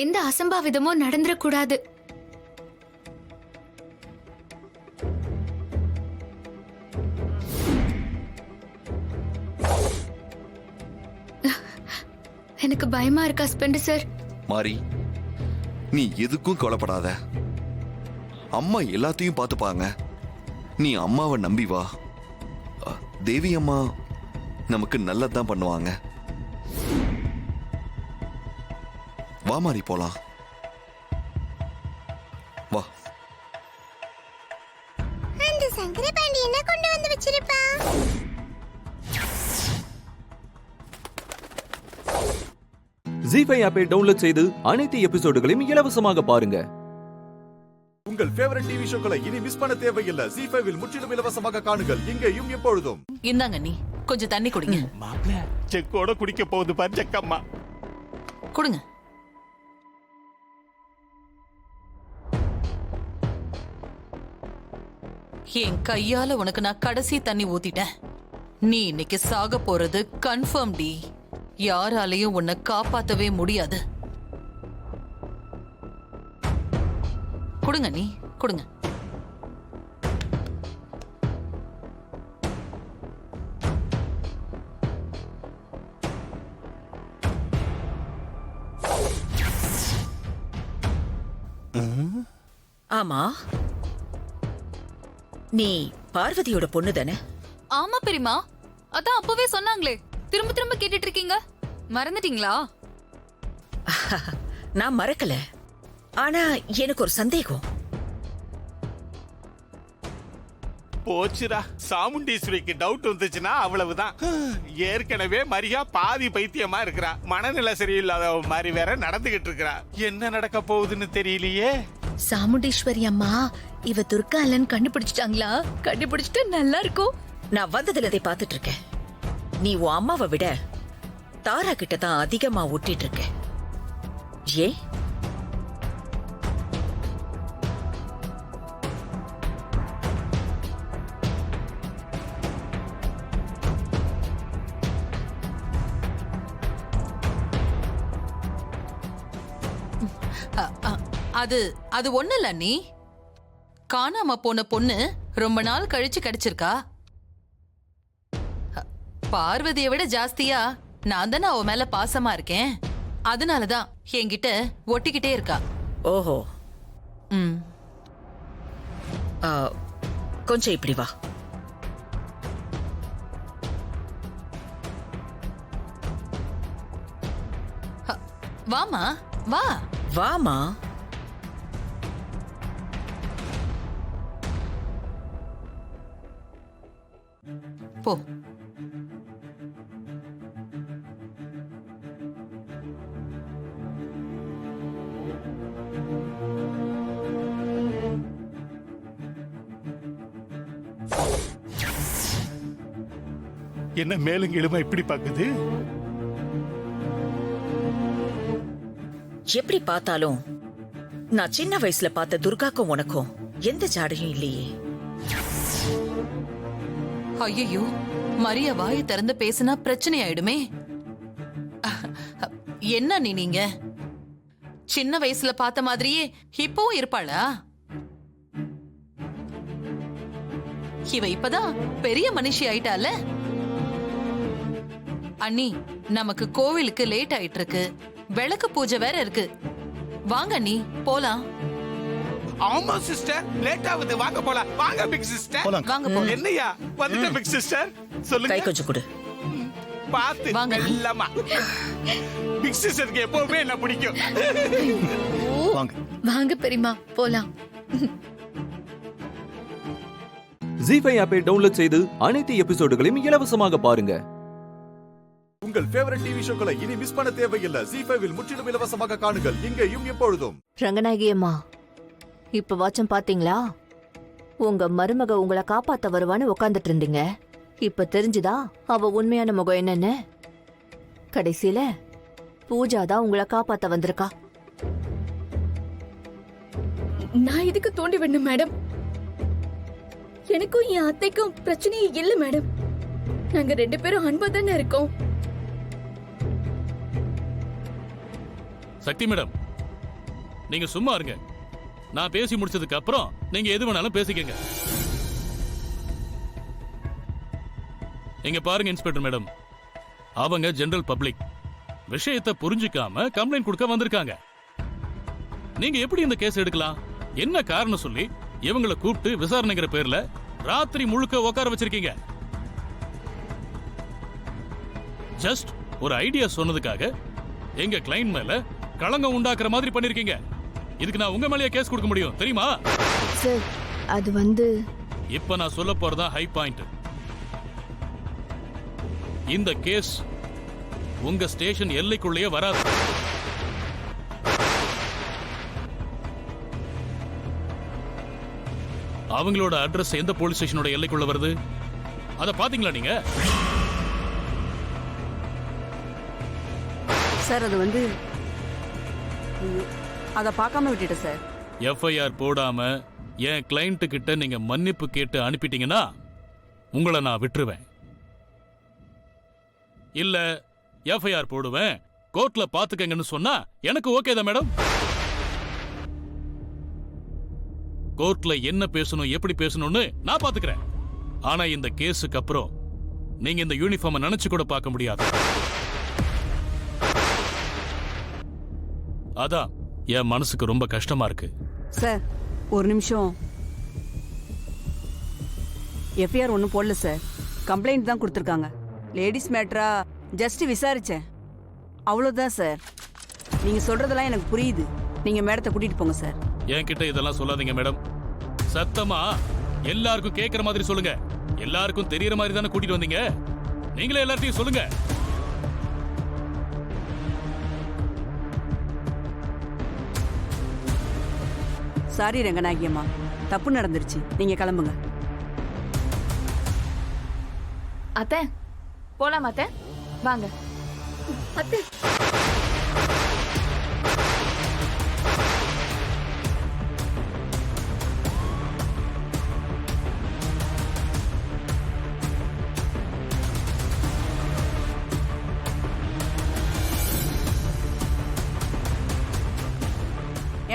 எந்த அசம்பாவிதமும் நடந்துடக்கூடாது. எனக்கு பயமா இருக்கு ஹஸ்பண்ட் சார். மாறி, நீ எதுக்கும் கவலைப்படாத. அம்மா எல்லாத்தையும் பார்த்துப்பாங்க. நீ அம்மாவை நம்பி வா. தேவி அம்மா நமக்கு நல்லதுதான் பண்ணுவாங்க. வா மாறி, போலாம். வா. அந்த சங்கர பாண்டி என்ன கொண்டு வந்து வச்சிருப்பா? ஜீஃபை ஆப்பை டவுன்லோட் செய்து அனைத்து எபிசோடுகளையும் இலவசமாக பாருங்க. உங்கள் ஃபேவரட் டிவி ஷோக்களை இனி மிஸ் பண்ண தேவையில்லை. ஜீ5 முற்றிலும் இலவசமாக காணுங்கள், இங்கேயும் எப்பொழுதும். இந்தாங்க நீ கொஞ்சம் தண்ணி குடிங்க. மாப்ள செக்கோட குடிக்க போகுது பாரு ஜக்கம்மா. குடுங்க. என் கையால உனக்கு நான் கடைசி தண்ணி ஊத்திட்டேன். நீ இன்னைக்கு சாக போறது கன்ஃபார்ம் டி. யாராலையும் உன்னை காப்பாத்தவே முடியாது. கொடுங்க நீ கொடுங்க. ஆமா, நீ பார்வதியோட பொண்ணு தானே? ஆமா பெரியமா, அதான் அப்பவே சொன்னாங்களே. திரும்ப திரும்ப கேட்டுட்டு இருக்கீங்க, மறந்துட்டீங்களா? நான் மறக்கல, ஆனா எனக்கு ஒரு சந்தேகம். போச்சுடா, சாமுண்டீஸ்வரிக்கு டவுட் வந்துச்சுன்னா அவ்வளவுதான். ஏற்கனவே மரியா பாதி பைத்தியமா இருக்கிறா, மனநிலை சரியில்லாத மாதிரி வேற நடந்துகிட்டு இருக்கிறா. என்ன நடக்க போகுதுன்னு தெரியலையே. சாமுண்டீஸ்வரி அம்மா, இவ துர்கா இல்லன்னு கண்டுபிடிச்சிட்டாங்களா? கண்டுபிடிச்சிட்டா நல்லா இருக்கும். நான் வந்ததுல இதை பார்த்துட்டு இருக்கேன். நீ உன் அம்மாவை விட தாரா கிட்ட தான் அதிகமா ஒட்டிட்டு இருக்க. ஏன்? அது ஒண்ணு இல்ல. நீ காணாம போன பொண்ணு ரொம்ப நாள் கழிச்சு கிடைச்சிருக்கா. பார்வதியை விட ஜாஸ்தியா நான் தானே அவ மேல பாசமா இருக்கேன். அதனாலதான் என்கிட்ட ஒட்டிக்கிட்டே இருக்கா. ஓஹோ. கொஞ்சம் இப்படி வா. வாமா வா. வாமா. போ. என்ன மேலும் கீழுமா இப்படி பாக்குது? எப்படி பார்த்தாலும் நான் சின்ன வயசுல பார்த்த துர்காக்கும் உனக்கும் எந்த ஜாடையும் இல்லையே. ஐயோ, மரிய வாயை திறந்து பேசினா பிரச்சனை ஆயிடுமே. என்ன நீங்க சின்ன வயசுல பார்த்த மாதிரியே இப்பவும் இருப்பாளா? இவ இப்பதான் பெரிய மனுஷி ஆயிட்டால. அண்ணி, நமக்கு கோவிலுக்கு லேட் ஆயிட்டு இருக்கு. விளக்கு பூஜை வேற இருக்கு. வாங்க நீ போலாம். ஆமா சிஸ்டர், லேட் ஆகுது. வாங்க போலாம். வாங்க பிக் சிஸ்டர். வாங்க போலாம். என்னையா வந்துட்ட பிக் சிஸ்டர்? சொல்லுங்க. கை கொஞ்சம் கொடு. பாத்து மெல்லமா. பிக் சிஸ்டருக்கு எப்பவுமே என்ன பிடிக்கும். வாங்க வாங்க பெரியமா, போலாம். ஜீஃபை ஆப்பை டவுன்லோட் செய்து அனைத்து எபிசோடுகளையும் இலவசமாக பாருங்க. உங்கள் ஃபேவரட் டிவி ஷோக்களை இனி மிஸ் பண்ண தேவையில்லை. ஜீ5 முற்றிலும் இலவசமாக காணுங்கள், இங்கேயும் எப்பொழுதும். ரங்கநாயகி அம்மா, இப்ப வாச்சம் பாத்தீங்களா? உங்க மருமக உங்களை காப்பாத்த வருவான்னு உட்காந்துட்டு இருந்தீங்க. இப்ப தெரிஞ்சுதா அவ உண்மையான முகம் என்னன்னு? கடைசியில பூஜா தான் உங்களை காப்பாத்த வந்திருக்கா. நான் இதுக்கு தோண்டி விடணும் மேடம். எனக்கும் என் அத்தைக்கும் பிரச்சனையே இல்ல மேடம். நாங்க 2 பேரும் அன்பா தானே இருக்கோம். சக்தி மேடம், நீங்க சும்மா இருங்க. நான் பேசி முடிச்சதுக்கு அப்புறம் நீங்க எது வேணாலும் பேசிக்கங்க. இங்க பாருங்க இன்ஸ்பெக்டர் மேடம், அவங்க ஜெனரல் பப்ளிக். விஷயத்தை புரிஞ்சுக்காம கம்ப்ளைண்ட் கொடுக்க வந்திருக்காங்க. நீங்க எப்படி இந்த கேஸ் எடுக்கலாம்? என்ன காரணம் சொல்லி இவங்களை கூப்பிட்டு விசாரணைங்கிற பேர்ல ராத்திரி முழுக்க உட்கார வச்சிருக்கீங்க. ஜஸ்ட் ஒரு ஐடியா சொன்னதுக்காக எங்க கிளைண்ட் மேல களங்கம் உண்டாக்குற மாதிரி பண்ணிருக்கீங்க. இதுக்கு நான் உங்க மேலயே கேஸ் கொடுக்க முடியும் தெரியுமா? சார் அது வந்து இப்ப நான் சொல்ல போறதா ஹை பாயிண்ட். இந்த கேஸ் உங்க ஸ்டேஷன் எல்லைக்குள்ளேயே வராது. அவங்களோட அட்ரஸ் எந்த போலீஸ் ஸ்டேஷனோட எல்லைக்குள்ள வருது அத பாத்தீங்களா நீங்க? சார் அது வந்து அத பார்க்காம விட்டுட்டேன் சார். எஃப்ஐஆர் போடாம என் கிளைண்ட் கிட்ட நீங்க மன்னிப்பு கேட்டு அனுப்பிட்டீங்கன்னா உங்களை நான் விட்டுருவேன். இல்ல எஃப்ஐஆர் போடுவேன் கோர்ட்ல பாத்துக்கங்கன்னு சொன்னா எனக்கு ஓகே தான் மேடம். கோர்ட்ல என்ன பேசணும் எப்படி பேசணும்னு நான் பாத்துக்கிறேன். ஆனா இந்த கேஸுக்கு அப்புறம் நீங்க இந்த யூனிஃபார்ம் நினைச்சு கூட பார்க்க முடியாது. அதான் என் மனசுக்கு ரொம்ப கஷ்டமா இருக்கு. சார் ஒரு நிமிஷம். எஃப்ஐஆர் ஒன்றும் போடல சார், கம்ப்ளைண்ட் தான் கொடுத்துருக்காங்க. லேடிஸ் மேட்டரா ஜஸ்ட் விசாரிச்சேன், அவ்வளோதான் சார். நீங்கள் சொல்றதெல்லாம் எனக்கு புரியுது. நீங்கள் மேடத்தை கூட்டிட்டு போங்க சார். என்கிட்ட இதெல்லாம் சொல்லாதீங்க மேடம். சத்தமா எல்லாருக்கும் கேட்கிற மாதிரி சொல்லுங்க. எல்லாருக்கும் தெரியற மாதிரி தானே கூட்டிட்டு வந்தீங்க. நீங்களே எல்லாத்தையும் சொல்லுங்க. சாரி ரங்கநாயகி அம்மா, தப்பு நடந்துருச்சு. நீங்க கிளம்புங்க. அத்தை போலாம் அத்தை, வாங்க அத்தை.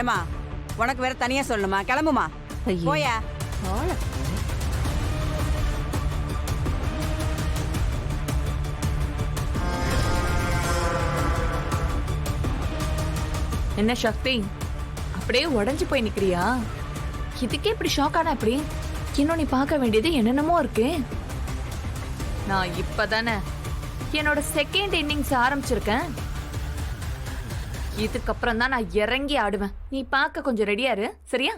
ஏமா உனக்கு வேற தனியா சொல்லணுமா? கிளம்புமா, போயா. என்ன சக்தி, அப்படியே உடைஞ்சு போய் நிக்கிறியா? இதுக்கே இப்படி ஷாக் ஆனா எப்படி? இன்னும் நீ பார்க்க வேண்டியது என்னென்னமோ இருக்கு. நான் இப்பதானே என்னோட செகண்ட் இன்னிங்ஸ் ஆரம்பிச்சிருக்கேன். இதுக்கப்புறம் தான் நான் இறங்கி ஆடுவேன். நீ பார்க்க கொஞ்சம் ரெடியா இரு, சரியா?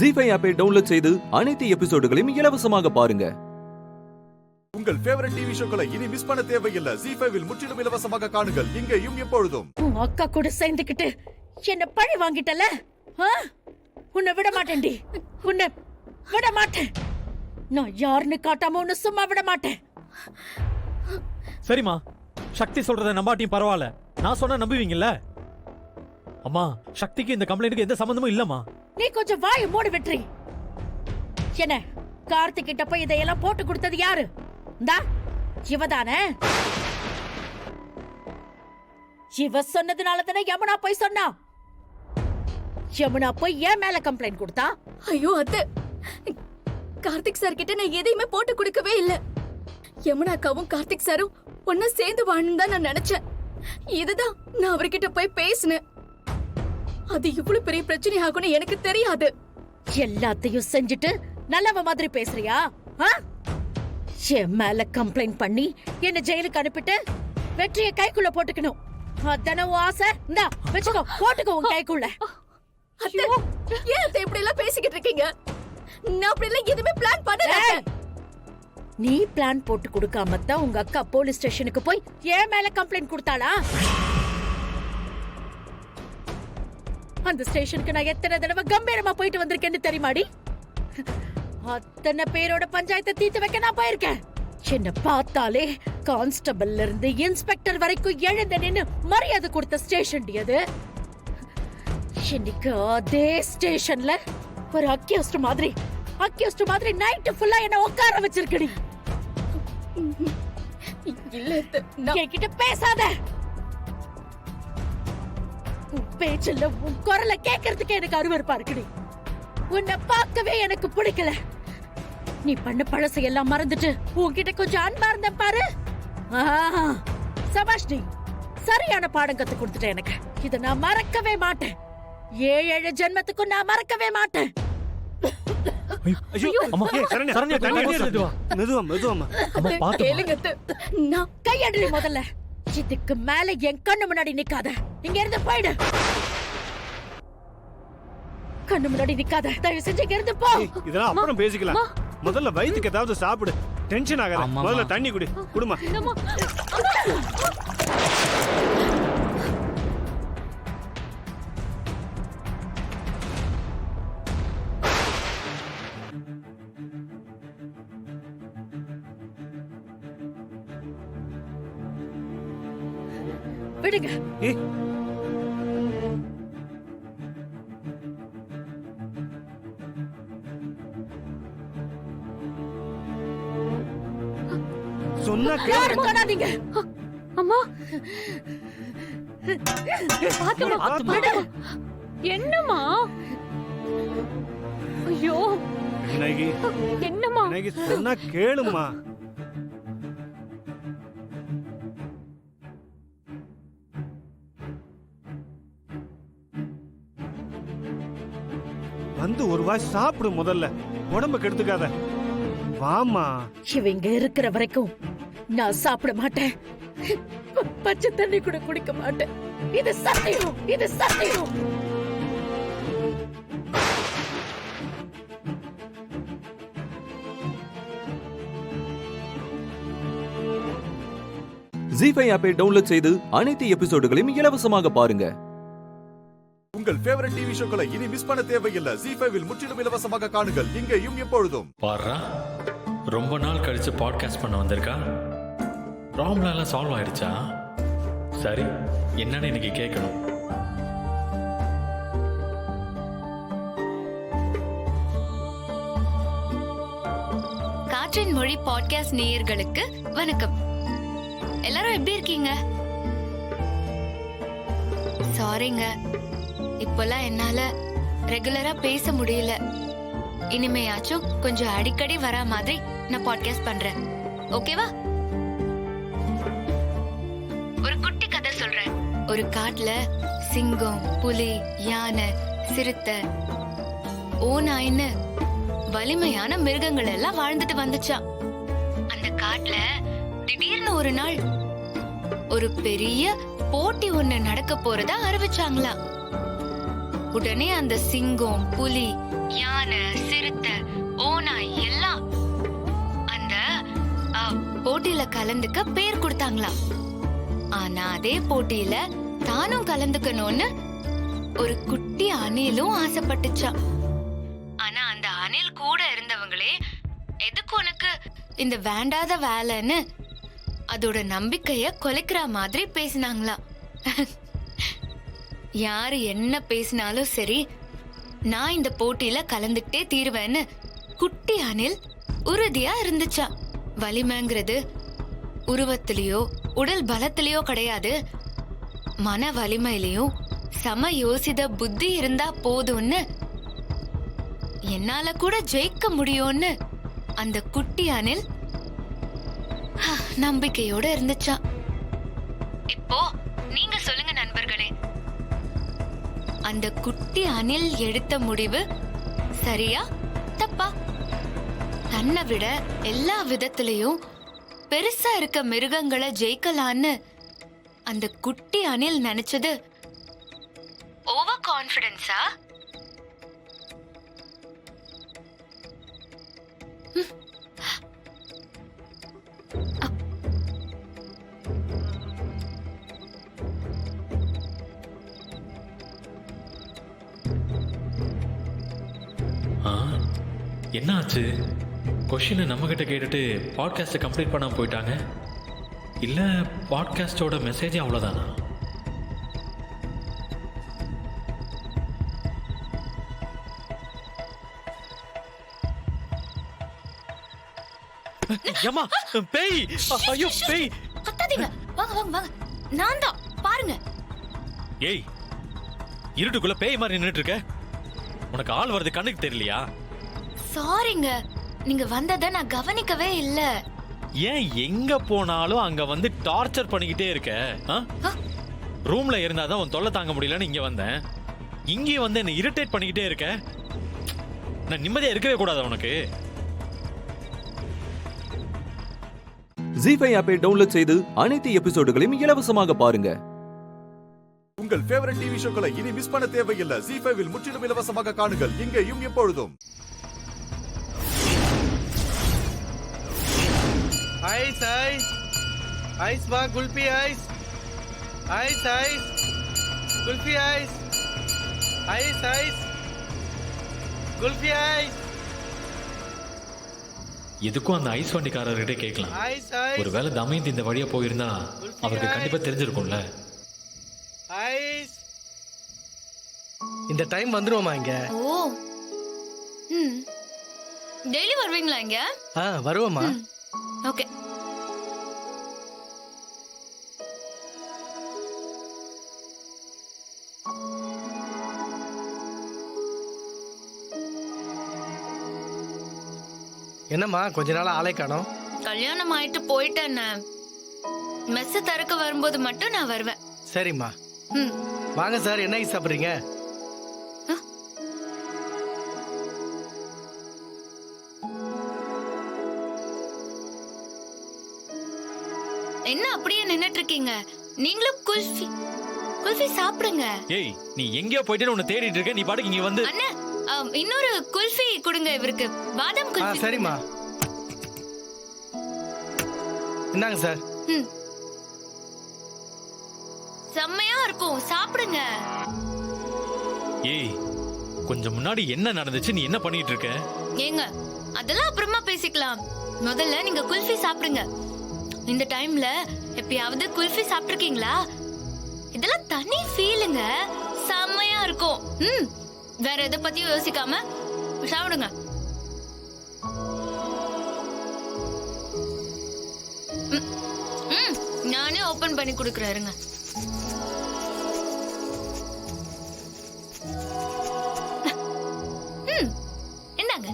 ஜீ5 ஆப்பை டவுன்லோட் செய்து அனைத்து எபிசோடுகளையும் இலவசமாக பாருங்க. உங்கள் ஃபேவரட் டிவி ஷோக்களை இனி மிஸ் பண்ண தேவையில்லை. ஜீ5 முற்றிலும் இலவசமாக காணுங்கள் இங்கேயும் எப்பொழுதும். உன் அக்கா கூட சேர்ந்துக்கிட்டு என்ன பழி வாங்கிட்டல, உன்னை விட மாட்டேன்டி. உன்னை விட மாட்டேன். நான் யாருன்னு காட்டாம உன்னை சும்மா விட மாட்டேன். சரிம்மா, சக்தி சொல்றத நம்பாட்டியும் பரவாயில்ல. நான் சொன்னா நம்புவீங்கல்ல? அம்மா, சக்திக்கு இந்த கம்ப்ளைண்ட்டுக்கு எந்த சம்பந்தமும் இல்லம்மா. நீ கொஞ்சம் வாயை மூடி விட்டுறீ. என்ன கார்த்திக் கிட்ட போய் இதையெல்லாம் போட்டு கொடுத்தது யாரு? இவதானே? இவ சொன்னதுனால தானே யமுனா போய் சொன்னா. யமுனா போய் ஏன் மேல கம்ப்ளைண்ட் கொடுத்தா? ஐயோ அத்தை, கார்த்திக் சார் கிட்ட நான் எதையுமே போட்டு கொடுக்கவே இல்ல. யமுனா அக்காவும் கார்த்திக் சாரும் ஒன்னா சேர்ந்து வாழணும் தான் நான் நினைச்சேன். இதுதான் நான் அவர்கிட்ட போய் பேசினேன். அது இவ்வளவு பெரிய பிரச்சனை ஆகும்னு எனக்கு தெரியாது. எல்லாத்தையும் செஞ்சுட்டு நல்லவ மாதிரி பேசுறியா? என் மேல கம்ப்ளைண்ட் பண்ணி என்ன ஜெயிலுக்கு அனுப்பிட்டு வெற்றியை கைக்குள்ள போட்டுக்கணும். அதான உன் ஆசை? இந்தா வெச்சுக்கோ, போட்டுக்கோ உன் கைக்குள்ள. அத்தை, ஏன் அத்தை இப்படி எல்லாம் பேசிக்கிட்டு இருக்கீங்க? நான் அப்படி எல்லாம் எதுவுமே பிளான் பண்ணல. நீ பிளான் போட்டு கொடுக்காம தான் உங்க அக்கா போலீஸ் ஸ்டேஷனுக்கு போய் ஏன் மேல கம்ப்ளைண்ட் கொடுத்தாளா? அந்த ஸ்டேஷனுக்கு நான் எத்தனை தடவை கம்பீரமா போயிட்டு வந்திருக்கேன்னு தெரியுமாடி? அத்தனை பேரோட பஞ்சாயத்தை தீர்த்து வைக்க நான் போயிருக்கேன். என்ன பார்த்தாலே கான்ஸ்டபிள்ல இருந்து இன்ஸ்பெக்டர் வரைக்கும் எழுந்து நின்னு மரியாதை கொடுத்த ஸ்டேஷன் அது. இன்னைக்கு அதே ஸ்டேஷன்ல ஒரு அக்யூஸ்ட் மாதிரி நைட் ஃபுல்லா என்ன உட்கார வச்சிருக்கடி. இல்ல என்கிட்ட பேசாத. உன் பேச்சுல உன் குரலை கேட்கறதுக்கு எனக்கு அருவருப்பா இருக்குடி. உன்னை பார்க்கவே எனக்கு பிடிக்கல. நீ பண்ண பழசை எல்லாம் மறந்துட்டு உன்கிட்ட கொஞ்சம் அன்பா இருந்த பாரு. சபாஷ், நீ சரியான பாடம் கத்து கொடுத்துட்ட எனக்கு. இத நான் மறக்கவே மாட்டேன். 7 ஜென்மத்துக்கும் நான் மறக்கவே மாட்டேன். நான் கையடி முதல்ல. இதுக்கு மேல என் கண்ணு முன்னாடி நிக்காத. இங்க இருந்து போயிடு. கண்ணு முன்னாடி நிக்காத. தயவு செஞ்சு இங்க இருந்து போ. இதெல்லாம் அப்புறம் பேசிக்கலாம். முதல்ல வயிற்றுக்கு ஏதாவது சாப்பிடு. டென்ஷன் ஆகாத. முதல்ல தண்ணி குடி. குடுமா. விடுங்க. சொன்னா யாரும் தொடாதீங்க. அம்மா, என்னம்மா? ஐயோ, என்னம்மா? சொன்னா கேளுமா. வந்து ஒரு வாய் சாப்பிடு. முதல்ல உடம்ப கெடுத்துக்காத. வாமா. இவங்க இருக்கிற வரைக்கும் நான் சாப்பிட மாட்டேன். பச்சை தண்ணி கூட குடிக்க மாட்டேன். இது சத்தியம். இது சத்தியம். ஜீ5 ஆப்பை டவுன்லோட் செய்து அனைத்து எபிசோடுகளையும் இலவசமாக பாருங்க. உங்கள் ஃபேவரட் டிவி ஷோக்களை இனி மிஸ் பண்ண தேவையில்லை. ஜீ5 முற்றிலும் இலவசமாக காணுங்கள். இங்கேயும் எப்பொழுதும். பாரா, ரொம்ப நாள் கழிச்சு பாட்காஸ்ட் பண்ண வந்திருக்கா. ப்ராப்ளம் எல்லாம் சால்வ் ஆயிடுச்சா? சரி, என்னன்னு இன்னைக்கு கேட்கணும். காற்றின் மொழி பாட்காஸ்ட் நேயர்களுக்கு வணக்கம். எல்லாரும் எப்படி இருக்கீங்க? சாரிங்க, இப்பெல்லாம் என்னால ரெகுலரா பேச முடியல. இனிமையாச்சும் கொஞ்சம் அடிக்கடி வர மாதிரி நான் பாட்காஸ்ட் பண்றேன். ஓகேவா? ஒரு குட்டி கதை சொல்றேன். ஒரு காட்டுல சிங்கம், புலி, யானை, சிறுத்தை, ஓநாய்ன்னு வலிமையான மிருகங்கள் எல்லாம் வாழ்ந்துட்டு வந்துச்சாம். அந்த காட்டுல திடீர்னு ஒரு நாள் ஒரு பெரிய போட்டி ஒண்ணு நடக்க போறதா அறிவிச்சாங்களா. உடனே அந்த சிங்கம், புலி, யானை, சிறுத்தை, ஓநாய் எல்லாம் அந்த போட்டியில கலந்துக்க பேர் கொடுத்தாங்களா. ஆனா அதே போட்டியில தானும் கலந்துக்கணும்னு ஒரு குட்டி அணிலும் ஆசைப்பட்டுச்சான். ஆனா அந்த அணில் கூட இருந்தவங்களே எதுக்கு உனக்கு இந்த வேண்டாத வேலைன்னு அதோட நம்பிக்கைய கொலைக்கிற மாதிரி பேசினாங்களா. யாரு என்ன பேசினாலும் சரி, நான் இந்த போட்டியில கலந்துக்கிட்டே தீருவேன்னு குட்டி அணில் உறுதியா இருந்துச்சா. வலிமைங்கிறது உருவத்திலேயோ உடல் பலத்திலேயோ கிடையாது, மன வலிமையிலையும் சம யோசித புத்தி இருந்தா போதும்னு, என்னால கூட ஜெயிக்க முடியும்னு அந்த குட்டி அணில் நம்பிக்கையோட இருந்துச்சா. இப்போ நீங்க சொல்லுங்க நண்பர்களே, அந்த குட்டி அணில் எடுத்த முடிவு சரியா தப்பா? தன்னை விட எல்லா விதத்திலையும் பெருசா இருக்க மிருகங்களை ஜெயிக்கலான்னு அந்த குட்டி அணில் நினைச்சது ஓவர் கான்ஃபிடன்ஸா? என்ன ஆச்சு? கொஸ்டினை நம்ம கிட்ட கேட்டுட்டு பாட்காஸ்ட்டை கம்ப்ளீட் பண்ணாம போயிட்டாங்க. இல்ல பாட்காஸ்டோட மெசேஜ் அவ்வளவுதானா? ஏம்மா, பேய்! ஐயோ, பேய்! கத்தாதீங்க. வாங்க வாங்க வாங்க. நான் தான், பாருங்க. ஏய், இருட்டுக்குள்ள பேய் மாதிரி நின்னுட்டு இருக்க. உனக்கு ஆள் வருது கண்ணுக்கு தெரியலையா? சாரிங்க, நீங்க வந்ததை நான் கவனிக்கவே இல்ல. ஏன் எங்க போனாலும் அங்க வந்து டார்ச்சர் பண்ணிக்கிட்டே இருக்க? ரூம்ல இருந்தாதான் உன் தொல்லை தாங்க முடியலன்னு இங்க வந்தேன். இங்கே வந்து என்ன இரிட்டேட் பண்ணிக்கிட்டே இருக்க. நான் நிம்மதியா இருக்கவே கூடாது உனக்கு? ஜீ5 ஆப்பை டவுன்லோட் செய்து அனைத்து எபிசோடுகளையும் இலவசமாக பாருங்க. உங்கள் ஃபேவரட் டிவி ஷோக்களை இனி மிஸ் பண்ண தேவையில்லை. ஜீ5 முற்றிலும் இலவசமாக காணுங்கள் இங்கேயும் எப்பொழுதும். ஐஸ் ஐஸ் ஐஸ் வா kulfi ice ice ice kulfi ice ice ice kulfi ice. எதுக்கும் அந்த ஐஸ் வண்டிக்காரர்கிட்ட கேட்கலாம். ஒருவேளை தமயந்தி இந்த வழியா போயிருந்தா அவருக்கு கண்டிப்பா தெரிஞ்சிருக்கும்ல. ஐஸ் இந்த டைம் வந்துருவோமா இங்க? ஓ டெய்லி வருவீங்களா இங்க? வருவோமா? ஓகே. என்னம்மா கொஞ்ச நாள் ஆளை காணோம்? கல்யாணம் ஆயிட்டு போயிட்டேன். மெஸ் திறக்க வரும்போது மட்டும் நான் வருவேன். சரிம்மா. வாங்க சார், என்ன ஐஸ் சாப்பிடுறீங்க? என்ன அப்படியே நின்னுட்டு இருக்கீங்க? நீங்களும் குல்ஃபி குல்ஃபி சாப்பிடுங்க. ஏய், நீ எங்கேயோ போயிட்டு உன்னை தேடிட்டு இருக்க. நீ பாட்டுக்கு இங்க வந்து அண்ணா இன்னொரு குல்ஃபி கொடுங்க இவருக்கு. பாதாம் குல்ஃபி. சரிம்மா. இந்தாங்க சார். செம்மையா இருக்கும், சாப்பிடுங்க. ஏய், கொஞ்சம் முன்னாடி என்ன நடந்துச்சு? நீ என்ன பண்ணிட்டு இருக்க? ஏங்க அதெல்லாம் அப்புறமா பேசிக்கலாம். முதல்ல நீங்க குல்ஃபி சாப்பிடுங்க. இந்த டைம்ல எப்பயாவது குல்ஃபி சாப்பிட்டுருக்கீங்களா? இதெல்லாம் தனி ஃபீலுங்க, செம்மையா இருக்கும். வேற எதை பத்தியும் யோசிக்காம சாப்பிடுங்க. நானே ஓபன் பண்ணி கொடுக்குறேருங்க. என்னங்க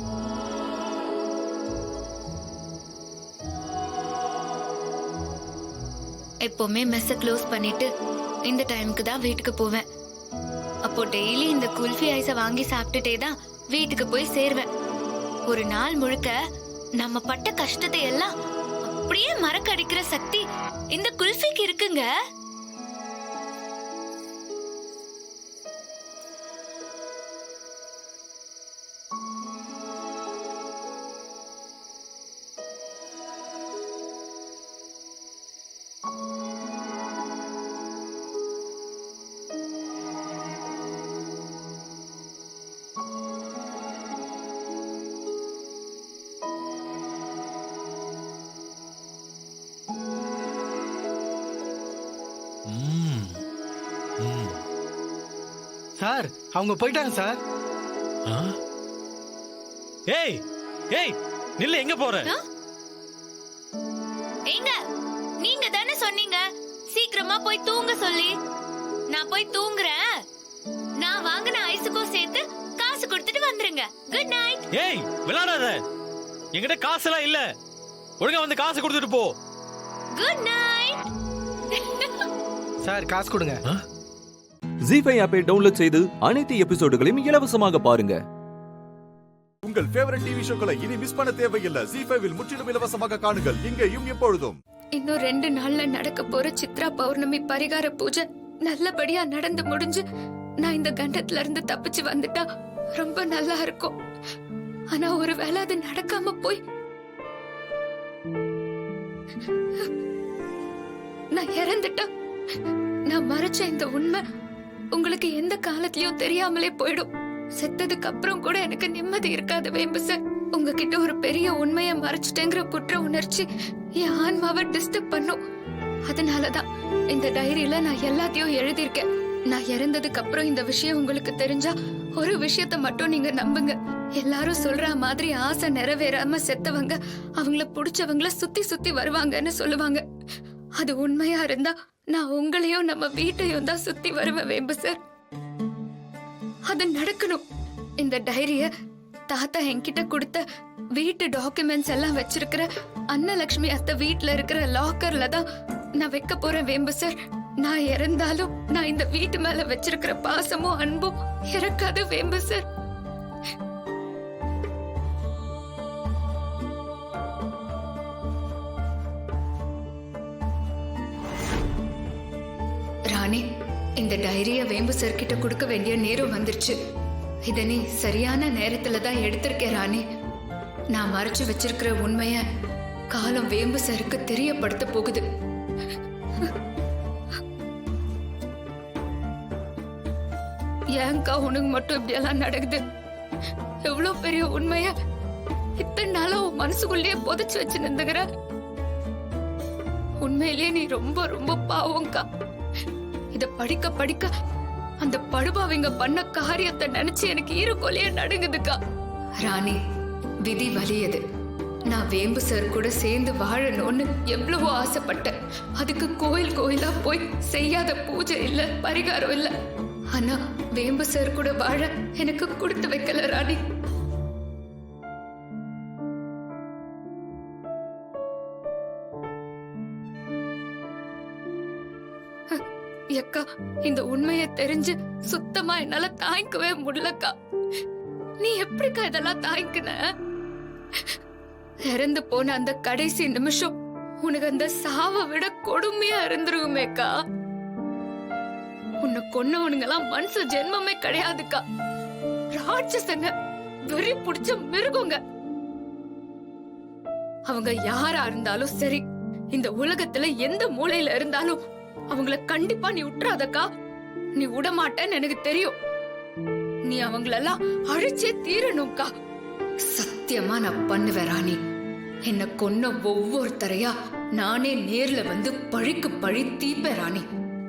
எப்பவுமே மெஸ்ஸ க்ளோஸ் பண்ணிட்டு இந்த டைமுக்கு தான் வீட்டுக்கு போவேன். அப்போ டெய்லி இந்த குல்ஃபி ஐஸ வாங்கி சாப்பிட்டுட்டே தான் வீட்டுக்கு போய் சேருவேன். ஒரு நாள் முழுக்க நம்ம பட்ட கஷ்டத்தை எல்லாம் அப்படியே மறக்கடிக்கிற சக்தி இந்த குல்ஃபிக்கு இருக்குங்க. சார், அவங்க போயிட்டாங்க சார். ஏய் ஏய், நில்லு, எங்க போற? ஏங்க நீங்க தானே சொன்னீங்க சீக்கிரமா போய் தூங்க சொல்லி. நான் போய் தூங்குறேன். நான் வாங்கின ஐஸுக்கும் சேர்த்து காசு கொடுத்துட்டு வந்துருங்க. Good night. ஏய், விளையாடாத. என்கிட்ட காசுலாம் இல்ல. ஒழுங்கா வந்து காசு கொடுத்துட்டு போ. Good night. சார், காசு கொடுங்க. ஜீ5 ஆப்பை டவுன்லோட் செய்து அனைத்து எபிசோடுகளையும் இலவசமாக பாருங்க. உங்கள் ஃபேவரட் டிவி ஷோக்களை இனி மிஸ் பண்ண தேவையில்லை. ஜீ5 முற்றிலும் இலவசமாக காணுங்கள் இங்கேயும் எப்பொழுதும். இன்னும் 2 நாள்ல நடக்க போற சித்ரா பௌர்ணமி பரிகார பூஜை நல்லபடியா நடந்து முடிஞ்சு நான் இந்த கண்டத்துல இருந்து தப்பிச்சு வந்துட்டா ரொம்ப நல்லா இருக்கும். ஆனா ஒருவேளை அது நடக்காம போய் நான் இறந்துட்டா நான் மறைச்ச இந்த உண்மை உங்களுக்கு எந்த காலத்திலயும் தெரியாமலே போயிடும். செத்ததுக்கு அப்புறம் கூட எனக்கு நிம்மதி இருக்காது வேம்பு சார். உங்ககிட்ட ஒரு பெரிய உண்மையை மறைச்சிட்டேங்கிற குற்ற உணர்ச்சி என் ஆன்மாவை டிஸ்டர்ப் பண்ணும். அதனாலதான் இந்த டைரியில நான் எல்லாத்தையும் எழுதியிருக்கேன். நான் இறந்ததுக்கு அப்புறம் இந்த விஷயம் உங்களுக்கு தெரிஞ்சா ஒரு விஷயத்த மட்டும் நீங்க நம்புங்க. எல்லாரும் சொல்ற மாதிரி ஆசை நிறைவேறாம செத்தவங்க அவங்கள புடிச்சவங்கள சுத்தி சுத்தி வருவாங்கன்னு சொல்லுவாங்க. அது உண்மையா இருந்தா நான் உங்களையும் நம்ம வீட்டையும் தான் சுத்தி வருவேன் வேம்பு சார். அது நடக்கணும். இந்த டைரிய தாத்தா என்கிட்ட கொடுத்த வீட்டு டாக்குமெண்ட்ஸ் எல்லாம் வச்சிருக்கிற அன்னலட்சுமி அத்தை வீட்ல இருக்கிற லாக்கர்ல தான் நான் வைக்க போறேன் வேம்பு சார். நான் இறந்தாலும் நான் இந்த வீட்டு மேல வச்சிருக்கிற பாசமும் அன்பும் இறக்காது வேம்பு சார். ராணி, இந்த டைரிய வேம்பு சார் கிட்ட கொடுக்க வேண்டிய நேரம் வந்துருச்சு. இத நீ சரியான நேரத்துல தான் எடுத்திருக்கேன் ராணி. நான் மறைச்சு வச்சிருக்கிற உண்மைய காலம் வேம்பு சாருக்கு தெரியப்படுத்த போகுது. ஏங்கா உனக்கு மட்டும் இப்படி எல்லாம் நடக்குது? எவ்வளவு பெரிய உண்மைய இத்தனை நாளா உன் மனசுக்குள்ளேயே புதைச்சு வச்சு நின்றுகிற. உண்மையிலேயே நீ ரொம்ப ரொம்ப பாவம்க்கா. இத படிக்க படிக்க அந்த படுபாவிங்க பண்ண காரியத்தை நினைச்சு எனக்கு ஈரக்கொலையே நடுங்குதுக்கா. ராணி, விதி வலியது. நான் வேம்பு சார் கூட சேர்ந்து வாழணும்னு எவ்வளவோ ஆசைப்பட்டேன். அதுக்கு கோயில் கோயிலா போய் செய்யாத பூஜை இல்ல, பரிகாரம் இல்ல. ஆனா வேம்பு சார் கூட வாழ எனக்கு கொடுத்து வைக்கல ராணி. அக்கா, இந்த உண்மையை தெரிஞ்சு சுத்தமா என்னால தாங்கிக்கவே முடியலக்கா. நீ எப்படிக்கா இதெல்லாம் தாங்கிக்கின? இறந்து போன அந்த கடைசி நிமிஷம் உனக்கு அந்த சாவை விட கொடுமையா இருந்துருக்குமேக்கா. உன்னை கொன்னவனுங்க எல்லாம் மனுஷ ஜென்மமே கிடையாதுக்கா. ராட்சசங்க, வெறி பிடிச்ச மிருகங்க. அவங்க யாரா இருந்தாலும் சரி, இந்த உலகத்துல எந்த மூலையில இருந்தாலும் அவங்கள கண்டிப்பா நீ விட்டுறாதக்கா. நீ விடமாட்டேன்னு எனக்கு தெரியும். நீ அவங்களெல்லாம் அழிச்சே தீரணும்க்கா. சத்தியமா நான் பண்ணுவேன் ராணி. என்ன கொன்ன ஒவ்வொருத்தரையா நானே நேர்ல வந்து பழிக்கு பழி தீப்பேன் ராணி.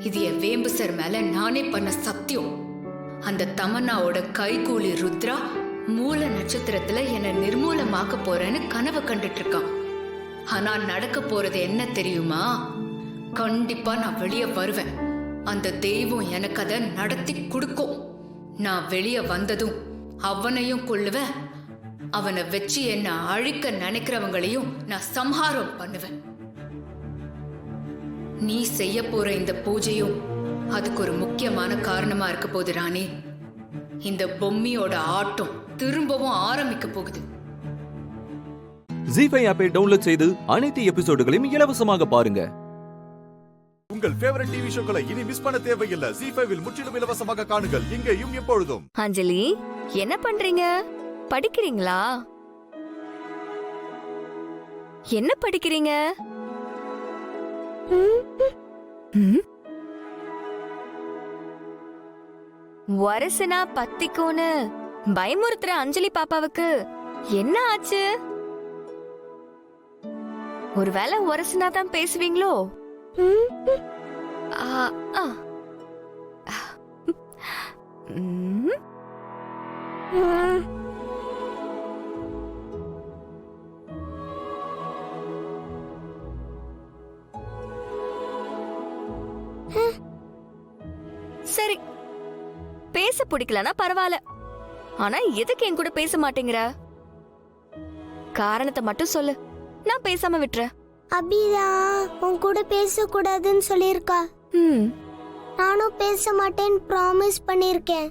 இது என் வேம்பு சார் மேல நானே பண்ண சத்தியம். அந்த தமன்னாவோட கைகூலி ருத்ரா மூல நட்சத்திரத்துல என்ன நிர்மூலமாக்க போறேன்னு கனவு கண்டுட்டு இருக்கான். ஆனா நடக்க போறது என்ன தெரியுமா? கண்டிப்பா நான் வெளியே வருவேன். அந்த தெய்வம் எனக்கு அதை நடத்தி கொடுக்கும். நான் வெளியே வந்ததும் அவனையும் கொல்லுவேன். அவனை வச்சு என்ன அழிக்க நினைக்கிறவங்களையும் நான் சம்ஹாரம் பண்ணுவேன். நீ செய்ய போற இந்த பூஜையும் அதுக்கு ஒரு முக்கியமான காரணமா இருக்க போகுது ராணி. இந்த பொம்மியோட ஆட்டம் திரும்பவும் ஆரம்பிக்க போகுது. ஜீ5 ஆப்பை டவுன்லோட் செய்து அனைத்து எபிசோடுகளையும் இலவசமாக பாருங்க. உங்கள் ஃபேவரட் டிவி ஷோக்களை இனி மிஸ் பண்ண தேவையில்லை. ஜீ5 முற்றிலும் இலவசமாக காணுங்கள், இங்கேயும் எப்பொழுதும். அஞ்சலி, என்ன பண்றீங்க? படிக்கிறீங்களா? என்ன படிக்கிறீங்க? வரசனா பத்திக்கோன்னு பயமுறுத்துற அஞ்சலி பாப்பாவுக்கு என்ன ஆச்சு? ஒருவேளை வரசனா தான் பேசுவீங்களோ? சரி, பேச பிடிக்கலனா பரவாயில்ல. ஆனா எதுக்கு என் கூட பேச மாட்டேங்கிற? காரணத்தை மட்டும் சொல்லு, நான் பேசாம விட்டுறேன். அபிதான் உன் கூட பேசக்கூடாதுன்னு சொல்லியிருக்கா. நானும் பேச மாட்டேன்னு ப்ராமிஸ் பண்ணிருக்கேன்.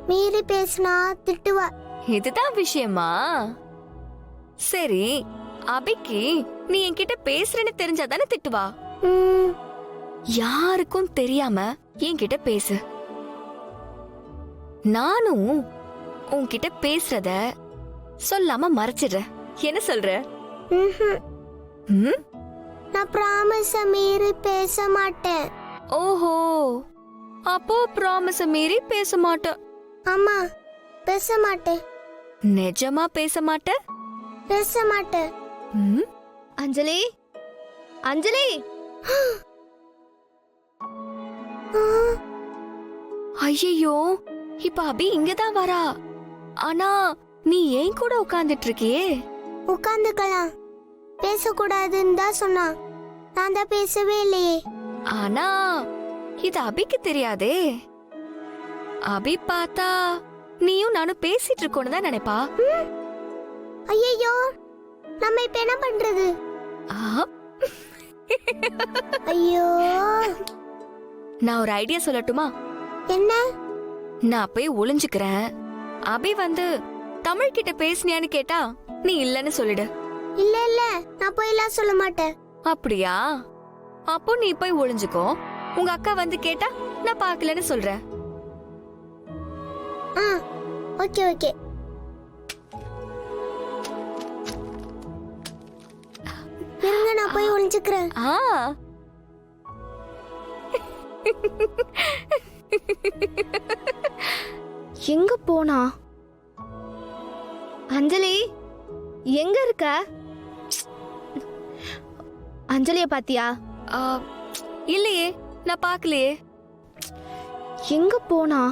மீறி பேசினா திட்டுவா. இதுதான் விஷயமா? சரி, அபிக்கு நீ என்கிட்ட பேசுறேன்னு தெரிஞ்சாதானே திட்டுவா? யாருக்கும் தெரியாம என்கிட்ட பேசு. நானும் உன்கிட்ட பேசுறத சொல்லாம மறைச்சிடுறேன். என்ன சொல்ற? நான் ப்ராமிஸ மீறி பேச மாட்டேன். ஓஹோ, அப்போ ப்ராமிஸ மீறி பேச மாட்டேன். ஆமா, பேச மாட்டேன். நிஜமா பேச மாட்டேன்? பேச மாட்டேன். அஞ்சலி, அஞ்சலி. ஐயோ, இப்ப அபி இங்கதான் வரா. ஆனா நீ ஏன் கூட உட்கார்ந்துட்டு இருக்கியே? உட்கார்ந்துக்கலாம். பேசக்கூடாதுன்னு தான் சொன்னா. நான் தான் பேசவே இல்லையே. ஆனா இது அபிக்கு தெரியாதே. அபி பார்த்தா நீயும் நானும் பேசிட்டு இருக்கோன்னு தான் நினைப்பா. ஐயோ நம்ம இப்ப என்ன பண்றது? ஐயோ, நான் ஒரு ஐடியா சொல்லட்டுமா? என்ன? நான் போய் ஒளிஞ்சுக்கிறேன். அபி வந்து தமிழ் கிட்ட பேசினியான்னு கேட்டா நீ இல்லன்னு சொல்லிடு. இல்ல இல்ல, நான் போய் எல்லாம் சொல்ல மாட்டேன். அப்படியா? அப்போ நீ போய் ஒளிஞ்சுக்கோ. உங்க அக்கா வந்து கேட்டா நான் பார்க்கலன்னு சொல்றேன். Okay okay. இருங்க, நான் போய் ஒளிஞ்சுக்கிறேன். எங்க போனா? அஞ்சலி எங்க இருக்க? அஞ்சலிய பாத்தியா? இல்லையே, நான் பார்க்கலையே. எங்க போனா?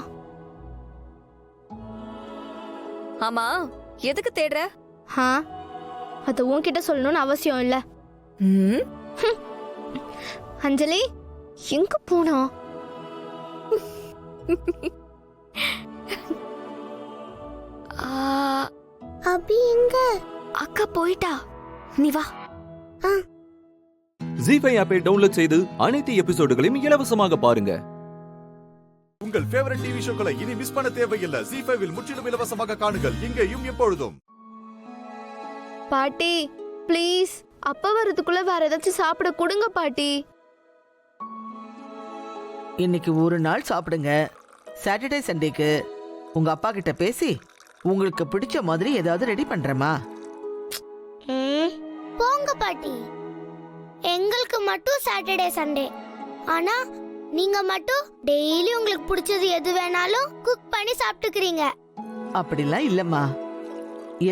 ஆமா, எதுக்கு தேடுற? அது உன்கிட்ட சொல்லணும்னு அவசியம் இல்ல. அஞ்சலி எங்க போனா? அபி எங்க? அக்கா போயிட்டா. நீ வா. ஜி5 ஆப்பை டவுன்லோட் செய்து அனைத்து எபிசோடுகளையும் இலவசமாக பாருங்க. உங்கள் ஃபேவரட் டிவி ஷோக்களை இனி மிஸ் பண்ண தேவையில்லை. ஜி5ல் முற்றிலும் இலவசமாக காணுங்கள், இங்கேயும் எப்பொழுதும். பாட்டி ப்ளீஸ், அப்பா வரதுக்குள்ள வேற ஏதாச்சும் சாப்பிட கொடுங்க பாட்டி. இன்னைக்கு ஒரு நாள் சாப்பிடுங்க. சாட்டர்டே சண்டேக்கு உங்க அப்பா கிட்ட பேசி உங்களுக்கு பிடிச்ச மாதிரி ஏதாவது ரெடி பண்றேமா? போங்க பாட்டி, எங்களுக்கு மட்டும் சாட்டர்டே சண்டே. ஆனா நீங்க மட்டும் டெய்லி உங்களுக்கு பிடிச்சது எது வேணாலும் குக் பண்ணி சாப்பிட்டுக்கிறீங்க. அப்படிலாம் இல்லம்மா,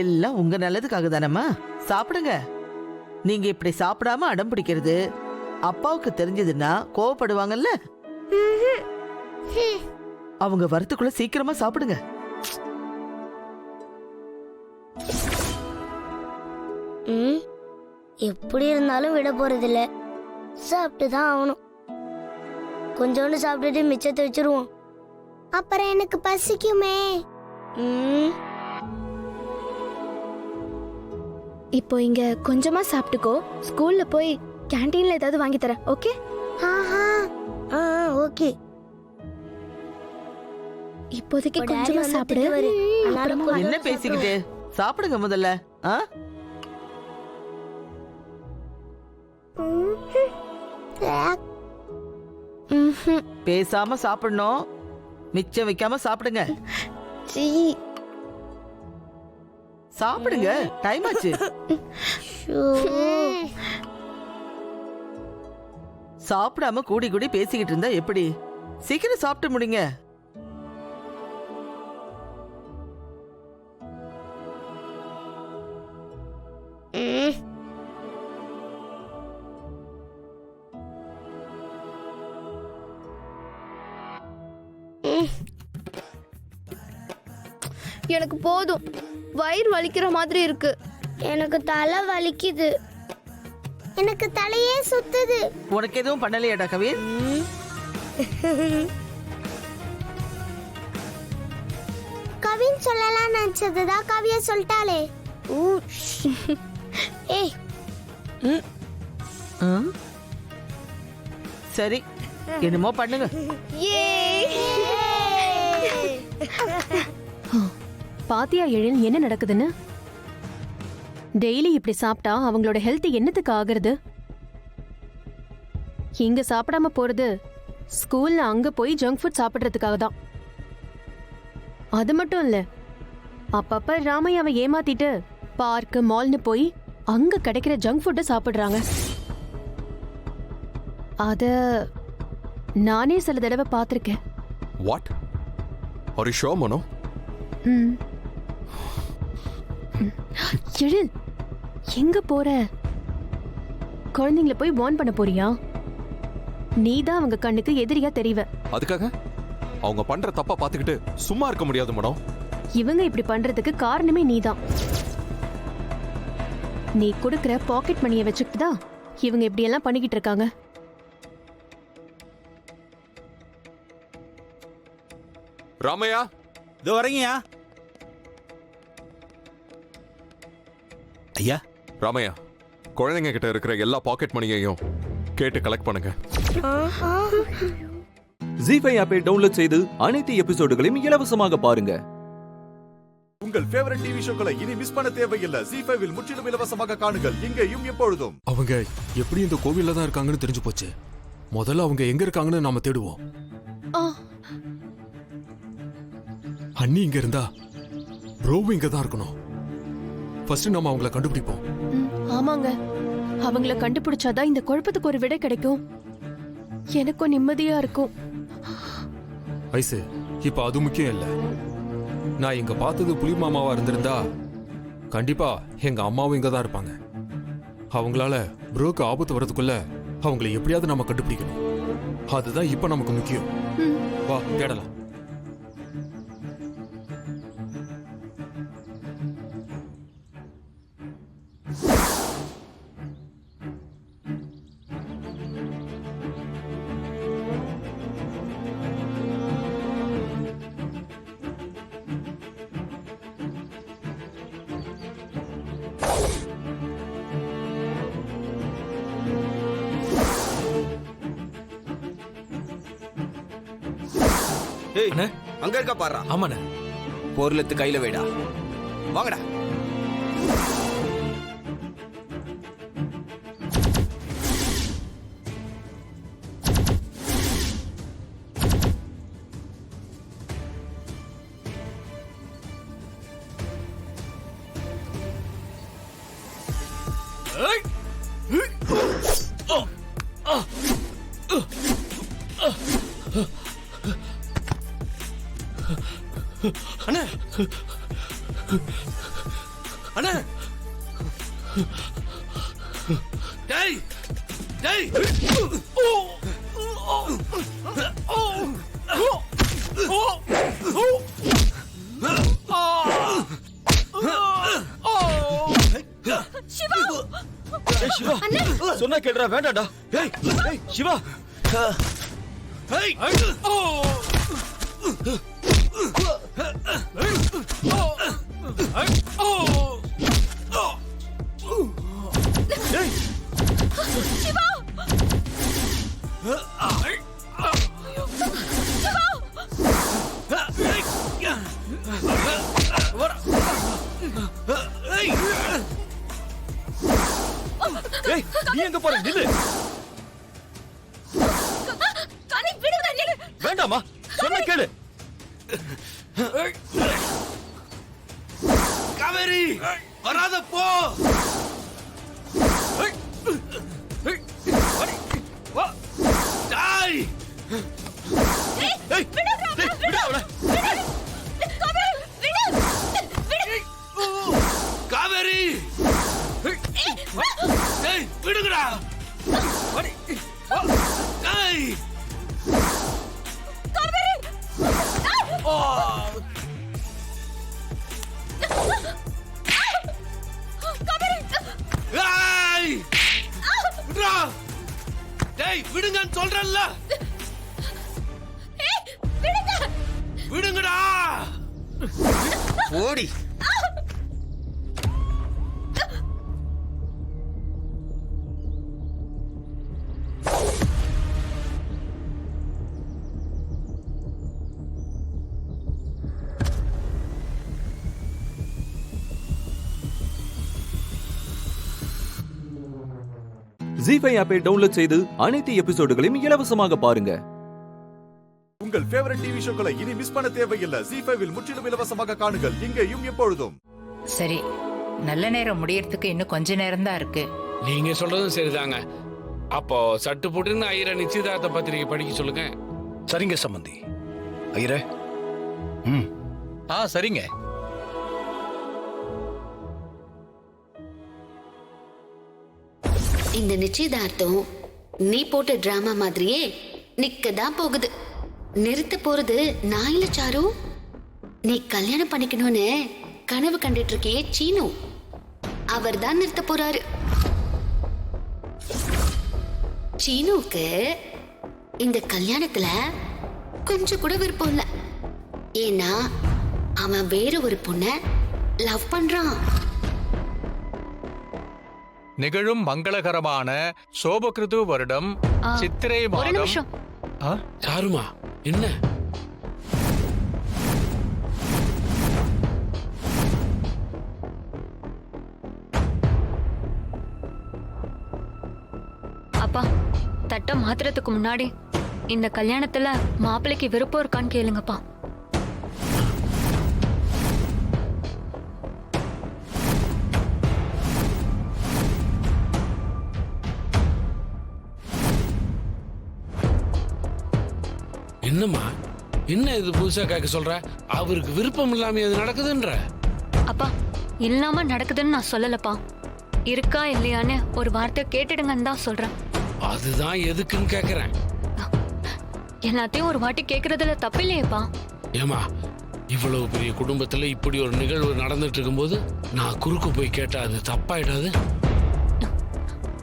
எல்லாம் உங்க நல்லதுக்காக தானம்மா. சாப்பிடுங்க. நீங்க இப்படி சாப்பிடாம அடம் பிடிக்கிறது அப்பாவுக்கு தெரிஞ்சதுன்னா கோவப்படுவாங்கல்ல. அவங்க வரத்துக்குள்ள சீக்கிரமா சாப்பிடுங்க. எப்படி இருந்தாலும் விட போறதில்ல, சாப்பிட்டுதான் ஆகணும். கொஞ்சோண்டு சாப்பிட்டுட்டு மிச்சத்தை வச்சிருவோம். அப்புறம் எனக்கு பசிக்குமே. இப்போ இங்க கொஞ்சமா சாப்பிட்டுக்கோ. ஸ்கூல்ல போய் கேண்டீன்ல ஏதாவது வாங்கி தரேன். ஓகே? ஓகே. இப்போதைக்கு கொஞ்சமா சாப்பிடு. என்ன பேசிக்கிட்டு சாப்பிடுங்க முதல்ல. பேசாம சாப்பிடணும், மிச்சம் வைக்காம சாப்பிடுங்க. சாப்பிடுங்க, டைம் ஆச்சு. சாப்பிடாம கூடி கூடி பேசிக்கிட்டு இருந்தா எப்படி? சீக்கிரம் சாப்பிட்டு முடிங்க. எனக்கு போதும், வயிறு வலிக்கிற மாதிரி இருக்கு. எனக்கு தலை வலிக்குது. எனக்கு தலையே சுத்துது. உனக்கு எதுவும் பண்ணலையாடா கவின்? கவின் சொல்லலாம் நினைச்சதுதான் கவிய சொல்லிட்டாளே. ஏய், சரி, என்னமோ பண்ணுங்க. பாத்தியா எழில், என்ன நடக்குதுன்னு? டெய்லி இப்படி சாப்பிட்டா அவங்களோட ஹெல்த் என்னத்துக்கு ஆகுறது? இங்க சாப்பிடாம போறது ஸ்கூல்ல அங்க போய் ஜங்க் ஃபுட் சாப்பிடுறதுக்காக தான். அது மட்டும் இல்ல, அப்பப்ப ராமையாவை ஏமாத்திட்டு பார்க் மால்னு போய் அங்க கிடைக்கிற ஜங்க் ஃபுட்டை சாப்பிடுறாங்க. அத நானே சில தடவை பார்த்திருக்கேன். வாட் ஆர் யூ ஷூர் மனோ? எழில், எங்க போற? குழந்தைங்களை போய் வார்ன் பண்ண போறியா? நீதான் அவங்க கண்ணுக்கு எதிரியா தெரிவ. அதுக்காக அவங்க பண்ற தப்பா பாத்துக்கிட்டு சும்மா இருக்க முடியாது மனோ. இவங்க இப்படி பண்றதுக்கு காரணமே நீதான். நீ கொடுக்கிற பாக்கெட் மணியை வச்சுக்கிட்டு தான் இவங்க இப்படி எல்லாம் பண்ணிக்கிட்டு இருக்காங்க. ராமையா, இதோ வரீங்கயா. ராமையா, குழந்தைங்க கிட்ட இருக்கிற எல்லா பாக்கெட் மணியையும் கேட்டு கலெக்ட் பண்ணுங்க. ஜி5 ஆப்பை டவுன்லோட் செய்து அனைத்து எபிசோடுகளையும் இலவசமாக பாருங்க. உங்கள் ஃபேவரட் டிவி ஷோக்களை இனி மிஸ் பண்ண தேவையில்லை. ஜி5ல் முற்றிலும் இலவசமாக காணுங்கள், இங்கேயும் எப்பொழுதும். அவங்க எப்படி இந்த கோவில்ல தான் இருக்காங்கன்னு தெரிஞ்சு போச்சு. முதல்ல அவங்க எங்க இருக்காங்கன்னு நாம தேடுவோம். அண்ணி இங்க இருந்தா ப்ரோவும் இங்க தான் இருக்கணும். ஃபர்ஸ்ட் நாம அவங்கள கண்டுபிடிப்போம். ஆமாங்க, அவங்கள கண்டுபிடிச்சாதான் இந்த குழப்பத்துக்கு ஒரு விடை கிடைக்கும். எனக்கும் நிம்மதியா இருக்கும். ஐசு, இப்ப அது முக்கியம் இல்ல. நான் இங்க பார்த்தது புலி மாமாவா இருந்திருந்தா கண்டிப்பா எங்க அம்மாவும் இங்க தான் இருப்பாங்க. அவங்களால ப்ரோக்கு ஆபத்து வரதுக்குள்ள அவங்களை எப்படியாவது நாம கண்டுபிடிக்கணும். அதுதான் இப்ப நமக்கு முக்கியம். வா தேடலாம். அங்க இருக்க பாரு. ஆமாண்ணே. பொருளத்து கையில வைடா. வாங்கடா. அண்ணா அண்ணா, டேய் டேய், சிவா சொன்னா கேடுறா, வேண்டாடா. சிவா நீ எங்க போற? நில்லு. வேண்டாமா, சொன்ன கேளு. காவேரி வராத போ. காவேரி விடுங்கடா. விடுங்கன்னு சொல்றல்ல. விடுங்கடா. ஓடி. ஜி5 ஆப்பை டவுன்லோட் செய்து அனைத்து எபிசோடுகளையும் இலவசமாக பாருங்க. உங்கள் ஃபேவரட் டிவி ஷோக்களை இனி மிஸ் பண்ண தேவையில்லை. ஜி5ல் முற்றிலும் இலவசமாக காணுங்கள், இங்கேயும் எப்பொழுதும். சரி, நல்ல நேரம் முடியறதுக்கு இன்னும் கொஞ்ச நேரம் தான் இருக்கு. நீங்க சொல்றதும் சரிதாங்க. அப்போ சட்டு போட்டுன்னு ஐயரை நிச்சயதார்த்த பத்திரிகை படிக்க சொல்லுங்க. சரிங்க சம்பந்தி. ஐயரே. சரிங்க. இந்த நிச்சயதார்த்தம் நீ போட்ட டிராமா மாதிரியே நிக்கதான் போகுது. நிறுத்த போறது நான் இல்ல சாரு. நீ கல்யாணம் பண்ணிக்கணும்னு கனவு கண்டுட்டு இருக்கியே சீனு, அவர் தான் நிறுத்த போறாரு. சீனுக்கு இந்த கல்யாணத்துல கொஞ்சம் கூட விருப்பம் இல்ல. ஏன்னா அவன் வேற ஒரு பொண்ண லவ் பண்றான். நிகழும் மங்களகரமான சோபகிருது வருடம் சித்திரை ஒரு மாதம். நிமிஷம். சாருமா என்ன? அப்பா தட்டை மாத்துறதுக்கு முன்னாடி இந்த கல்யாணத்துல மாப்பிள்ளைக்கு விருப்பம் இருக்கான்னு கேளுங்கப்பா. என்னம்மா என்ன இது புதுசா கேட்க சொல்ற? அவருக்கு விருப்பம் இல்லாம இது நடக்குதுன்ற? அப்பா இல்லாம நடக்குதுன்னு நான் சொல்லலப்பா. இருக்கா இல்லையான்னு ஒரு வார்த்தை கேட்டுடுங்கன்னு தான் சொல்றேன். அதுதான் எதுக்குன்னு கேக்குறேன். எல்லாத்தையும் ஒரு வாட்டி கேக்குறதுல தப்பில்லையேப்பா. ஏமா இவ்வளவு பெரிய குடும்பத்துல இப்படி ஒரு நிகழ்வு நடந்துட்டு இருக்கும்போது நான் குறுக்கு போய் கேட்டா அது தப்பாயிடாது?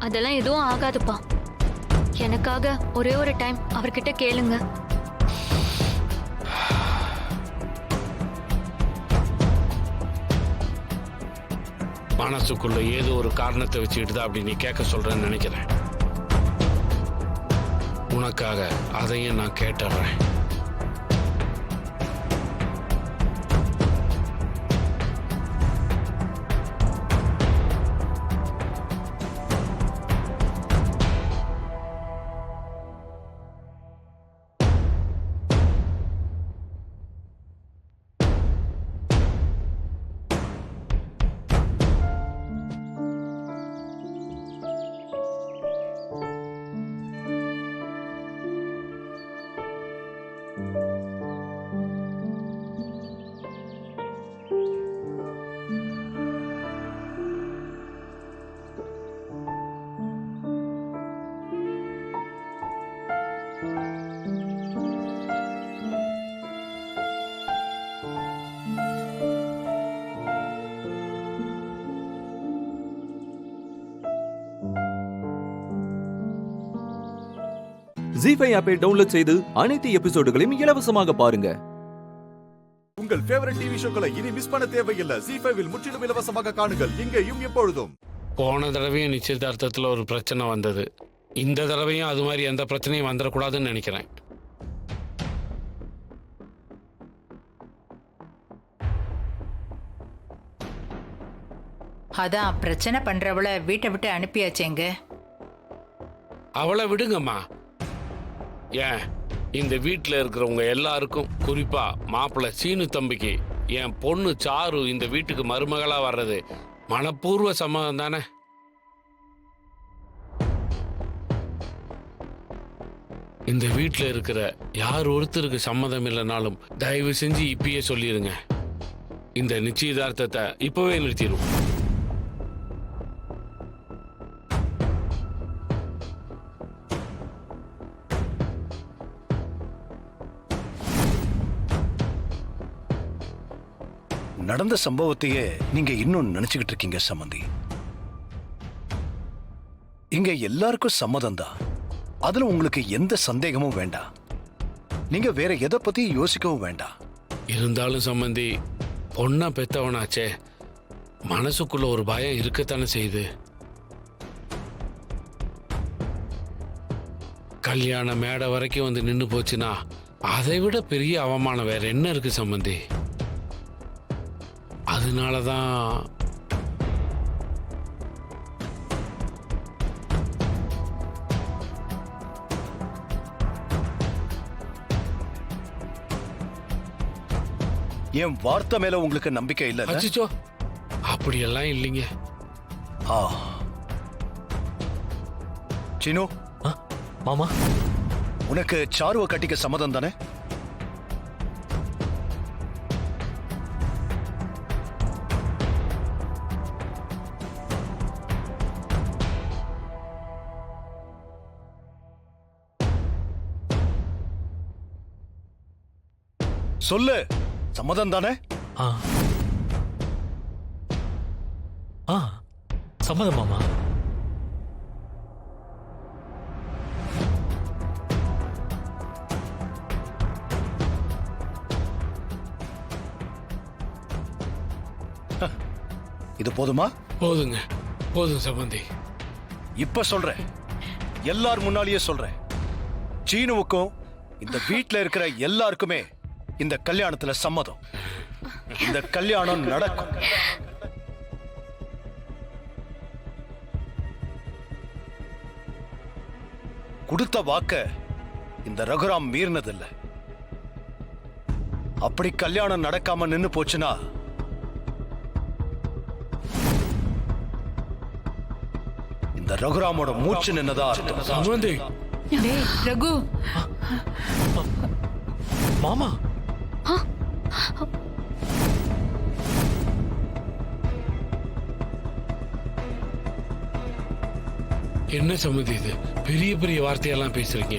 அதெல்லாம் எதுவும் ஆகாதுப்பா. எனக்காக ஒரே ஒரு டைம் அவர்கிட்ட கேளுங்க. மனசுக்குள்ள ஏதோ ஒரு காரணத்தை வச்சுக்கிட்டு தான் அப்படி நீ கேட்க சொல்றேன்னு நினைக்கிறேன். உனக்காக அதையும் நான் கேட்டுறேன். ஜி5 ஆப்பை டவுன்லோட் செய்து அனைத்து எபிசோடுகளையும் இலவசமாக பாருங்க. உங்கள் ஃபேவரட் டிவி ஷோக்களை இனி மிஸ் பண்ண தேவையில்லை. ஜி5ல் முற்றிலும் இலவசமாக காணுங்கள், இங்கேயும் எப்பொழுதும். போன தடவையும் நிச்சயதார்த்தத்தில் ஒரு பிரச்சனை வந்தது. இந்த தடவையும் அது மாதிரி எந்த பிரச்சனையும் வந்துடக்கூடாதுன்னு நினைக்கிறேன். அதான் பிரச்சனை பண்றவளை வீட்டை விட்டு அனுப்பியாச்சேங்க. அவளை விடுங்கம்மா. ஏன் இந்த வீட்டில் இருக்கிறவங்க எல்லாருக்கும், குறிப்பா மாப்பிள்ளை சீனு தம்பிக்கு என் பொண்ணு சாரு இந்த வீட்டுக்கு மருமகளா வர்றது மனப்பூர்வ சம்மதம் தானே? இந்த வீட்டில் இருக்கிற யார் ஒருத்தருக்கு சம்மதம் இல்லைனாலும் தயவு செஞ்சு இப்பயே சொல்லிடுங்க. இந்த நிச்சயதார்த்தத்தை இப்பவே நிறுத்திடும். நடந்த சம்பவத்தையே நீங்க இன்னும் நினைச்சுக்கிட்டு இருக்கீங்க சம்பந்தி. இங்க எல்லாருக்கும் சம்மதம் தான். அதுல உங்களுக்கு எந்த சந்தேகமும் வேண்டாம். நீங்க வேற எதை பத்தி யோசிக்கவும் வேண்டாம். இருந்தாலும் சம்பந்தி, பொண்ணா பெத்தவனாச்சே, மனசுக்குள்ள ஒரு பயம் இருக்கத்தானே செய்யுது. கல்யாண மேடை வரைக்கும் வந்து நின்று போச்சுன்னா அதை விட பெரிய அவமானம் வேற என்ன இருக்கு சம்பந்தி? அதனாலதான் என் வார்த்தை மேல உங்களுக்கு நம்பிக்கை இல்ல? அச்சோ, அப்படியெல்லாம் இல்லைங்க. சீனு மாமா, உனக்கு சாருவை கட்டிக்க சம்மதம் தானே? சொல்லு, சம்மதம் தானே? சம்மதம் மாமா. இது போதுமா? போதுங்க, போதும் சம்பந்தி. இப்ப சொல்றேன், எல்லார் முன்னாலேயே சொல்றேன், சீனுவுக்கும் இந்த வீட்ல இருக்கிற எல்லாருக்குமே இந்த கல்யாணத்துல சம்மதம். இந்த கல்யாணம் நடக்கும். கொடுத்த வாக்க இந்த ரகுராம் மீறினதில்ல. அப்படி கல்யாணம் நடக்காம நின்னு போச்சுன்னா இந்த ரகுராமோட மூச்சு நின்னதா அர்த்தம். ரகு மாமா என்ன சம்மதி இது? பெரிய பெரிய வார்த்தையெல்லாம் பேசுறீங்க.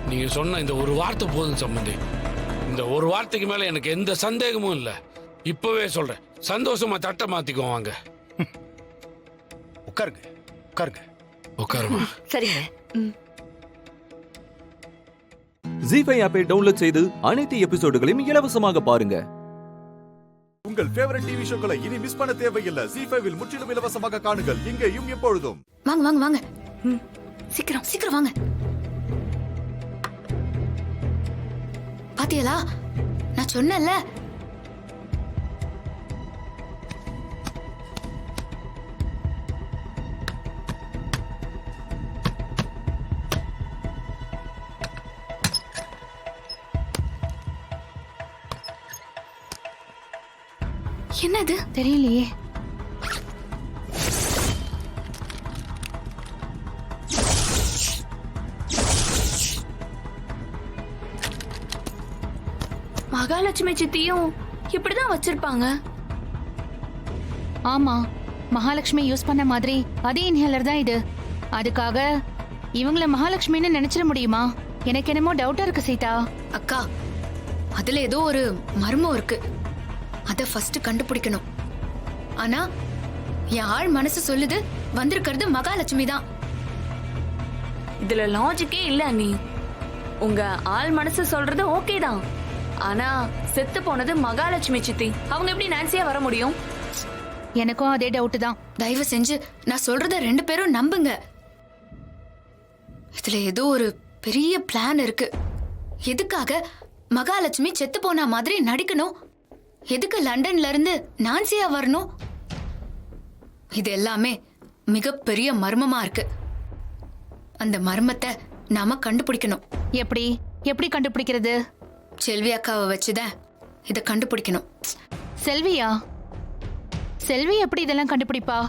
நீங்க சொன்ன இந்த ஒரு வார்த்தை போதும் சம்மந்தி. இந்த ஒரு வார்த்தைக்கு மேல எனக்கு எந்த சந்தேகமும் இல்ல. இப்பவே சொல்றேன், சந்தோஷமா தட்டை மாத்திக்குவாங்க. உட்காருங்க உட்காருங்க. உட்காருமா. சரிங்க. ஜி5 ஆப்பை டவுன்லோட் செய்து அனைத்து எபிசோடுகளையும் இலவசமாக பாருங்க. உங்கள் ஃபேவரட் டிவி ஷோக்களை இனி மிஸ் பண்ண தேவையில்லை. ஜி5 முற்றிலும் இலவசமாக காணுங்கள், இங்கேயும் எப்பொழுதும். வாங்க வாங்க வாங்க, சீக்கிரம் சீக்கிரம் வாங்க. பாத்தியலா, நான் சொன்னேன்ல. என்னது தெரியலையே. மகாலட்சுமி சித்தியும் இப்படிதான் வச்சிருப்பாங்க. ஆமா, மகாலட்சுமி யூஸ் பண்ண மாதிரி அதே இன்ஹேலர் தான் இது. அதுக்காக இவங்கள மகாலட்சுமின்னு நினைச்சிட முடியுமா? எனக்கு என்னமோ டவுட்டா இருக்கு சீதா. அக்கா, அதுல ஏதோ ஒரு மர்மம் இருக்கு. அத ஃபர்ஸ்ட் கண்டுபிடிக்கணும். ஆனா என் ஆள் மனசு சொல்லுது வந்திருக்கிறது மகாலட்சுமி தான். இதுல லாஜிக்கே இல்ல. நீ உங்க ஆள் மனசு சொல்றது ஓகே தான், ஆனா செத்து போனது மகாலட்சுமி சித்தி. அவங்க எப்படி நான்சியா வர முடியும்? எனக்கும் அதே டவுட் தான். தயவு செஞ்சு நான் சொல்றத 2 பேரும் நம்புங்க. இதுல ஏதோ ஒரு பெரிய பிளான் இருக்கு. எதுக்காக மகாலட்சுமி செத்து போன மாதிரி நடிக்கணும்? எதுக்கு லண்டன்ல இருந்து நான்சியா வரணும்? இது எல்லாமே மிகப்பெரிய மர்மமா இருக்கு. அந்த மர்மத்தை நாம கண்டுபிடிக்கணும். எப்படி எப்படி கண்டுபிடிக்கிறது? செல்வி அக்காவை வச்சுதான் இத கண்டுபிடிக்கணும். செல்வியா? செல்வி எப்படி இதெல்லாம் கண்டுபிடிப்பா?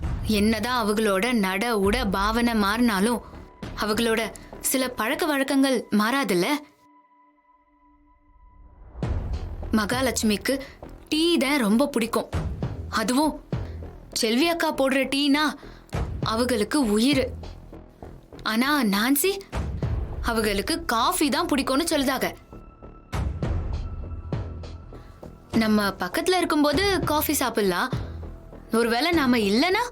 என்னதான் அவங்களோட நட உட பாவனை மாறினாலும் அவங்களோட சில பழக்க வழக்கங்கள் மாறாதுல்ல. மகாலட்சுமிக்கு டீ தான் ரொம்ப பிடிக்கும். அதுவும் செல்வி அக்கா போடுற டீனா அவங்களுக்கு உயிர். ஆனா நான்சி அவங்களுக்கு காஃபி தான் பிடிக்கும்னு சொல்லுதாக. நம்ம பக்கத்துல இருக்கும்போது காஃபி சாப்பிடலாம், ஒருவேளை நாம இல்லனா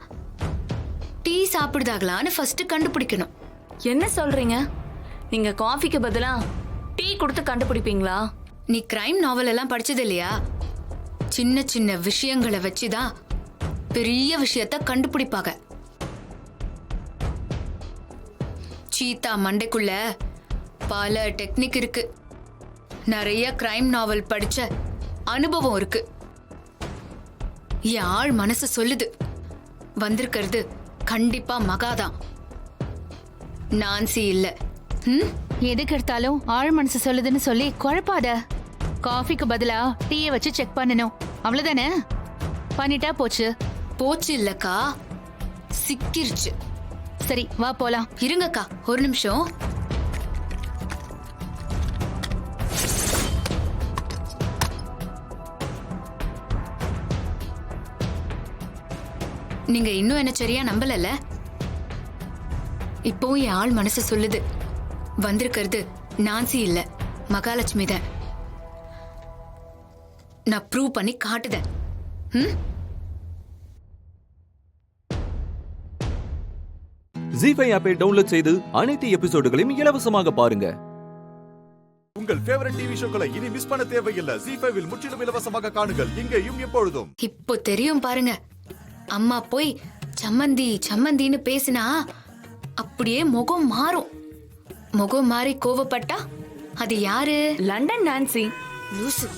டீ சாப்பிடுதாகலான்னு ஃபர்ஸ்ட் கண்டுபிடிக்கணும். என்ன சொல்றீங்க? நீங்க காஃபிக்கு பதிலா டீ கொடுத்து கண்டுபிடிப்பீங்களா? நீ கிரைம் நாவல் எல்லாம் படிச்சது இல்லையா? சின்ன சின்ன விஷயங்களை வச்சுதான் பெரிய விஷயத்த கண்டுபிடிப்பாங்க. சீதா மண்டைக்குள்ள பல டெக்னிக் இருக்கு. நிறைய கிரைம் நாவல் படிச்ச அனுபவம் இருக்கு. என் ஆள் மனசு சொல்லுது வந்திருக்கிறது கண்டிப்பா மகாதான், நான்சி இல்ல. எதுக்கு எடுத்தாலும் ஆள் மனசு சொல்லுதுன்னு சொல்லி குழப்பாத. காஃபிக்கு பதிலா டீயை வச்சு செக் பண்ணணும், அவ்வளவுதானே? பண்ணிட்டா போச்சு. போச்சு இல்லக்கா, சிக்கிருச்சு. சரி வா போலாம். இருங்கக்கா ஒரு நிமிஷம். நீங்க இன்னும் என்ன சரியா நம்பலல? இப்போ என் ஆள் மனசு சொல்லுது வந்திருக்கிறது நான்சி இல்ல, மகாலட்சுமி தான். நான் ப்ரூவ் பண்ணி காட்டுதேன். ஜி5 ஆப்பை டவுன்லோட் செய்து அனைத்து எபிசோடுகளையும் இலவசமாக பாருங்க. உங்கள் ஃபேவரட் டிவி ஷோக்களை இனி மிஸ் பண்ண தேவையில்லை. ஜி5 முற்றிலும் இலவசமாக காணுங்கள், இங்கேயும் எப்பொழுதும். இப்போ தெரியும் பாருங்க, அம்மா போய் சம்மந்தி சம்மந்தின்னு பேசினா அப்படியே முகம் மாறும். முகம் மாறி கோவப்பட்டா அது யாரு? London Nancy. லூசு.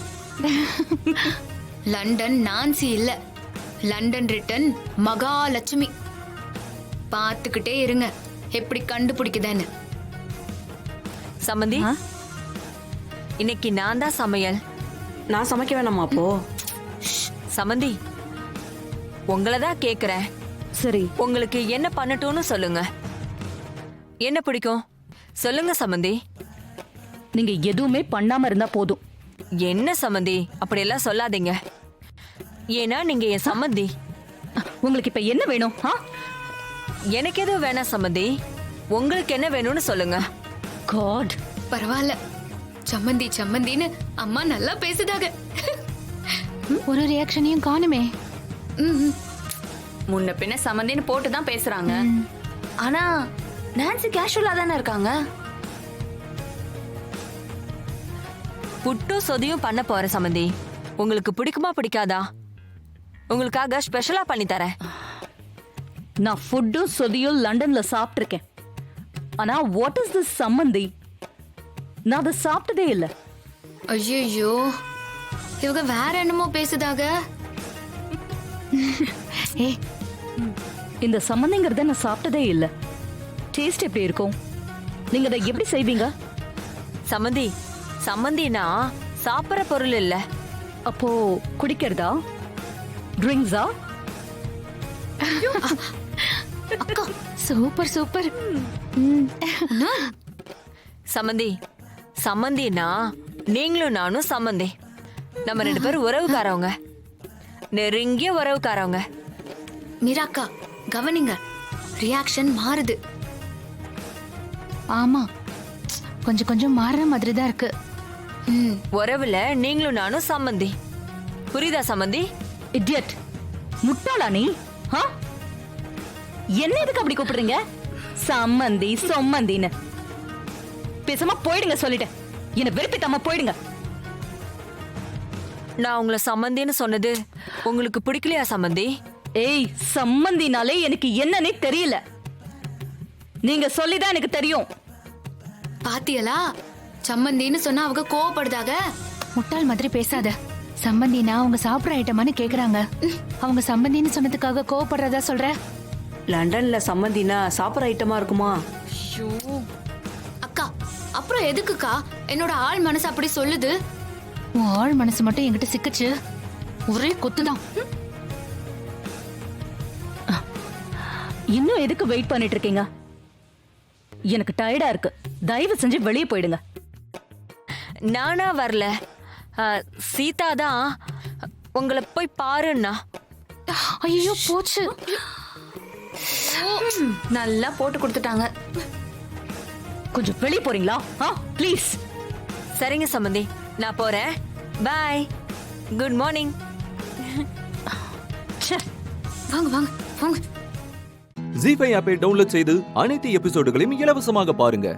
லண்டன் நான்சி இல்ல, லண்டன் ரிட்டன் மகாலட்சுமி. பார்த்துக்கிட்டே இருங்க எப்படி கண்டுபிடிக்குதான்னு. சம்மந்தி, இன்னைக்கு நான் தான் சமையல். நான் சமைக்க வேணாமா அப்போ? சம்மந்தி, உங்களை தான் கேக்குறேன். சரி, உங்களுக்கு என்ன பண்ணட்டும்னு சொல்லுங்க. என்ன பிடிக்கும் சொல்லுங்க சம்மந்தி. நீங்க எதுவுமே பண்ணாம இருந்தா போதும். என்ன சம்மந்தி, அப்படியெல்லாம் சொல்லாதீங்க. ஏன்னா நீங்க என் சம்மந்தி. உங்களுக்கு இப்ப என்ன வேணும்? எனக்கு எதுவும் வேணாம் சம்மந்தி. உங்களுக்கு என்ன வேணும்னு சொல்லுங்க. காட், பரவாயில்ல. சம்மந்தி சம்மந்தின்னு அம்மா நல்லா பேசுதாக. ஒரு ரியாக்ஷனையும் காணுமே. முன்ன பின்ன சம்மந்தின்னு போட்டு தான் பேசுறாங்க. ஆனா நான்சி கேஷுவலா தானே இருக்காங்க. புட்டும் சொதியும் பண்ண போறேன் சம்மந்தி. உங்களுக்கு பிடிக்குமா பிடிக்காதா? உங்களுக்காக ஸ்பெஷலா பண்ணி தரேன். நான் ஃபுட்டும் சொதியும் லண்டன்ல சாப்பிட்டிருக்கேன். ஆனா வாட் இஸ் திஸ் சம்மந்தி? நான் அதை சாப்பிட்டதே இல்ல. ஐயோ, இவங்க வேற என்னமோ பேசுதாக. இந்த சம்மந்திங்கிறத நான் சாப்பிட்டதே இல்ல. டேஸ்ட் எப்படி இருக்கும்? நீங்க அதை எப்படி செய்வீங்க? சம்மந்தி, சம்மந்தினா சாப்பிட்ற பொருள் இல்ல. அப்போ குடிக்கிறதா? ட்ரிங்க்ஸா? அக்கா சூப்பர் சூப்பர். சம்மந்தி, சம்மந்தினா நீங்களும் நானும் சம்மந்தி. நம்ம 2 பேரும் உறவுக்காரவங்க, நெருங்கிய உறவுக்காரவங்க. மீராக்கா கவனிங்க, ரியாக்ஷன் மாறுது. ஆமா, கொஞ்சம் கொஞ்சம் மாறுற மாதிரி தான் இருக்கு. உறவுல நீங்களும் நானும் சம்மந்தி. புரியுதா சம்மந்தி? இடியட், முட்டாளா நீ? என்ன எதுக்கு அப்படி கூப்பிடுறீங்க? சம்மந்தி சொம்மந்தின்னு பேசாம போயிடுங்க சொல்லிட்டேன். என்ன வெறுப்பித்தாம போயிடுங்க. நான் உங்களை சம்மந்தின்னு சொன்னது உங்களுக்கு பிடிக்கலையா சம்மந்தி? ஏய், சம்மந்தினாலே எனக்கு என்னன்னே தெரியல. நீங்க சொல்லிதான் எனக்கு தெரியும். பாத்தியலா, சம்மந்தின்னு சொன்னா அவங்க கோவப்படுதாக. முட்டாள் மாதிரி பேசாத. சம்பந்தினா அவங்க சாப்பிட்ற ஐட்டமானு கேக்குறாங்க. அவங்க சம்பந்தின்னு சொன்னதுக்காக கோவப்படுறதா சொல்ற? லண்டன்ல சம்மந்தினா சாப்பிட்ற ஐட்டமா இருக்குமா? அக்கா, அப்புறம் எதுக்குக்கா என்னோட ஆள் மனசு அப்படி சொல்லுது? உன் ஆள் மனசு மட்டும் என்கிட்ட சிக்குச்சு. ஒரே கொத்துதான். இன்னும் எதுக்கு வெயிட் பண்ணிட்டு இருக்கீங்க? எனக்கு டயர்டா இருக்கு. தயவு செஞ்சு வெளியே போயிடுங்க. நானா வரல, சீதா தான் உங்களை போய் பாருன்னா. ஐயோ போச்சு. நல்லா போட்டு கொடுத்துட்டாங்க. கொஞ்சம் வெளியே போறீங்களா? ப்ளீஸ். சரிங்க சம்மந்தி, நான் போறேன். பாய், குட் மார்னிங். வாங்க வாங்க வாங்க. ஜீ5 ஆப்பை டவுன்லோட் செய்து அனைத்து எபிசோடுகளையும் இலவசமாக பாருங்க.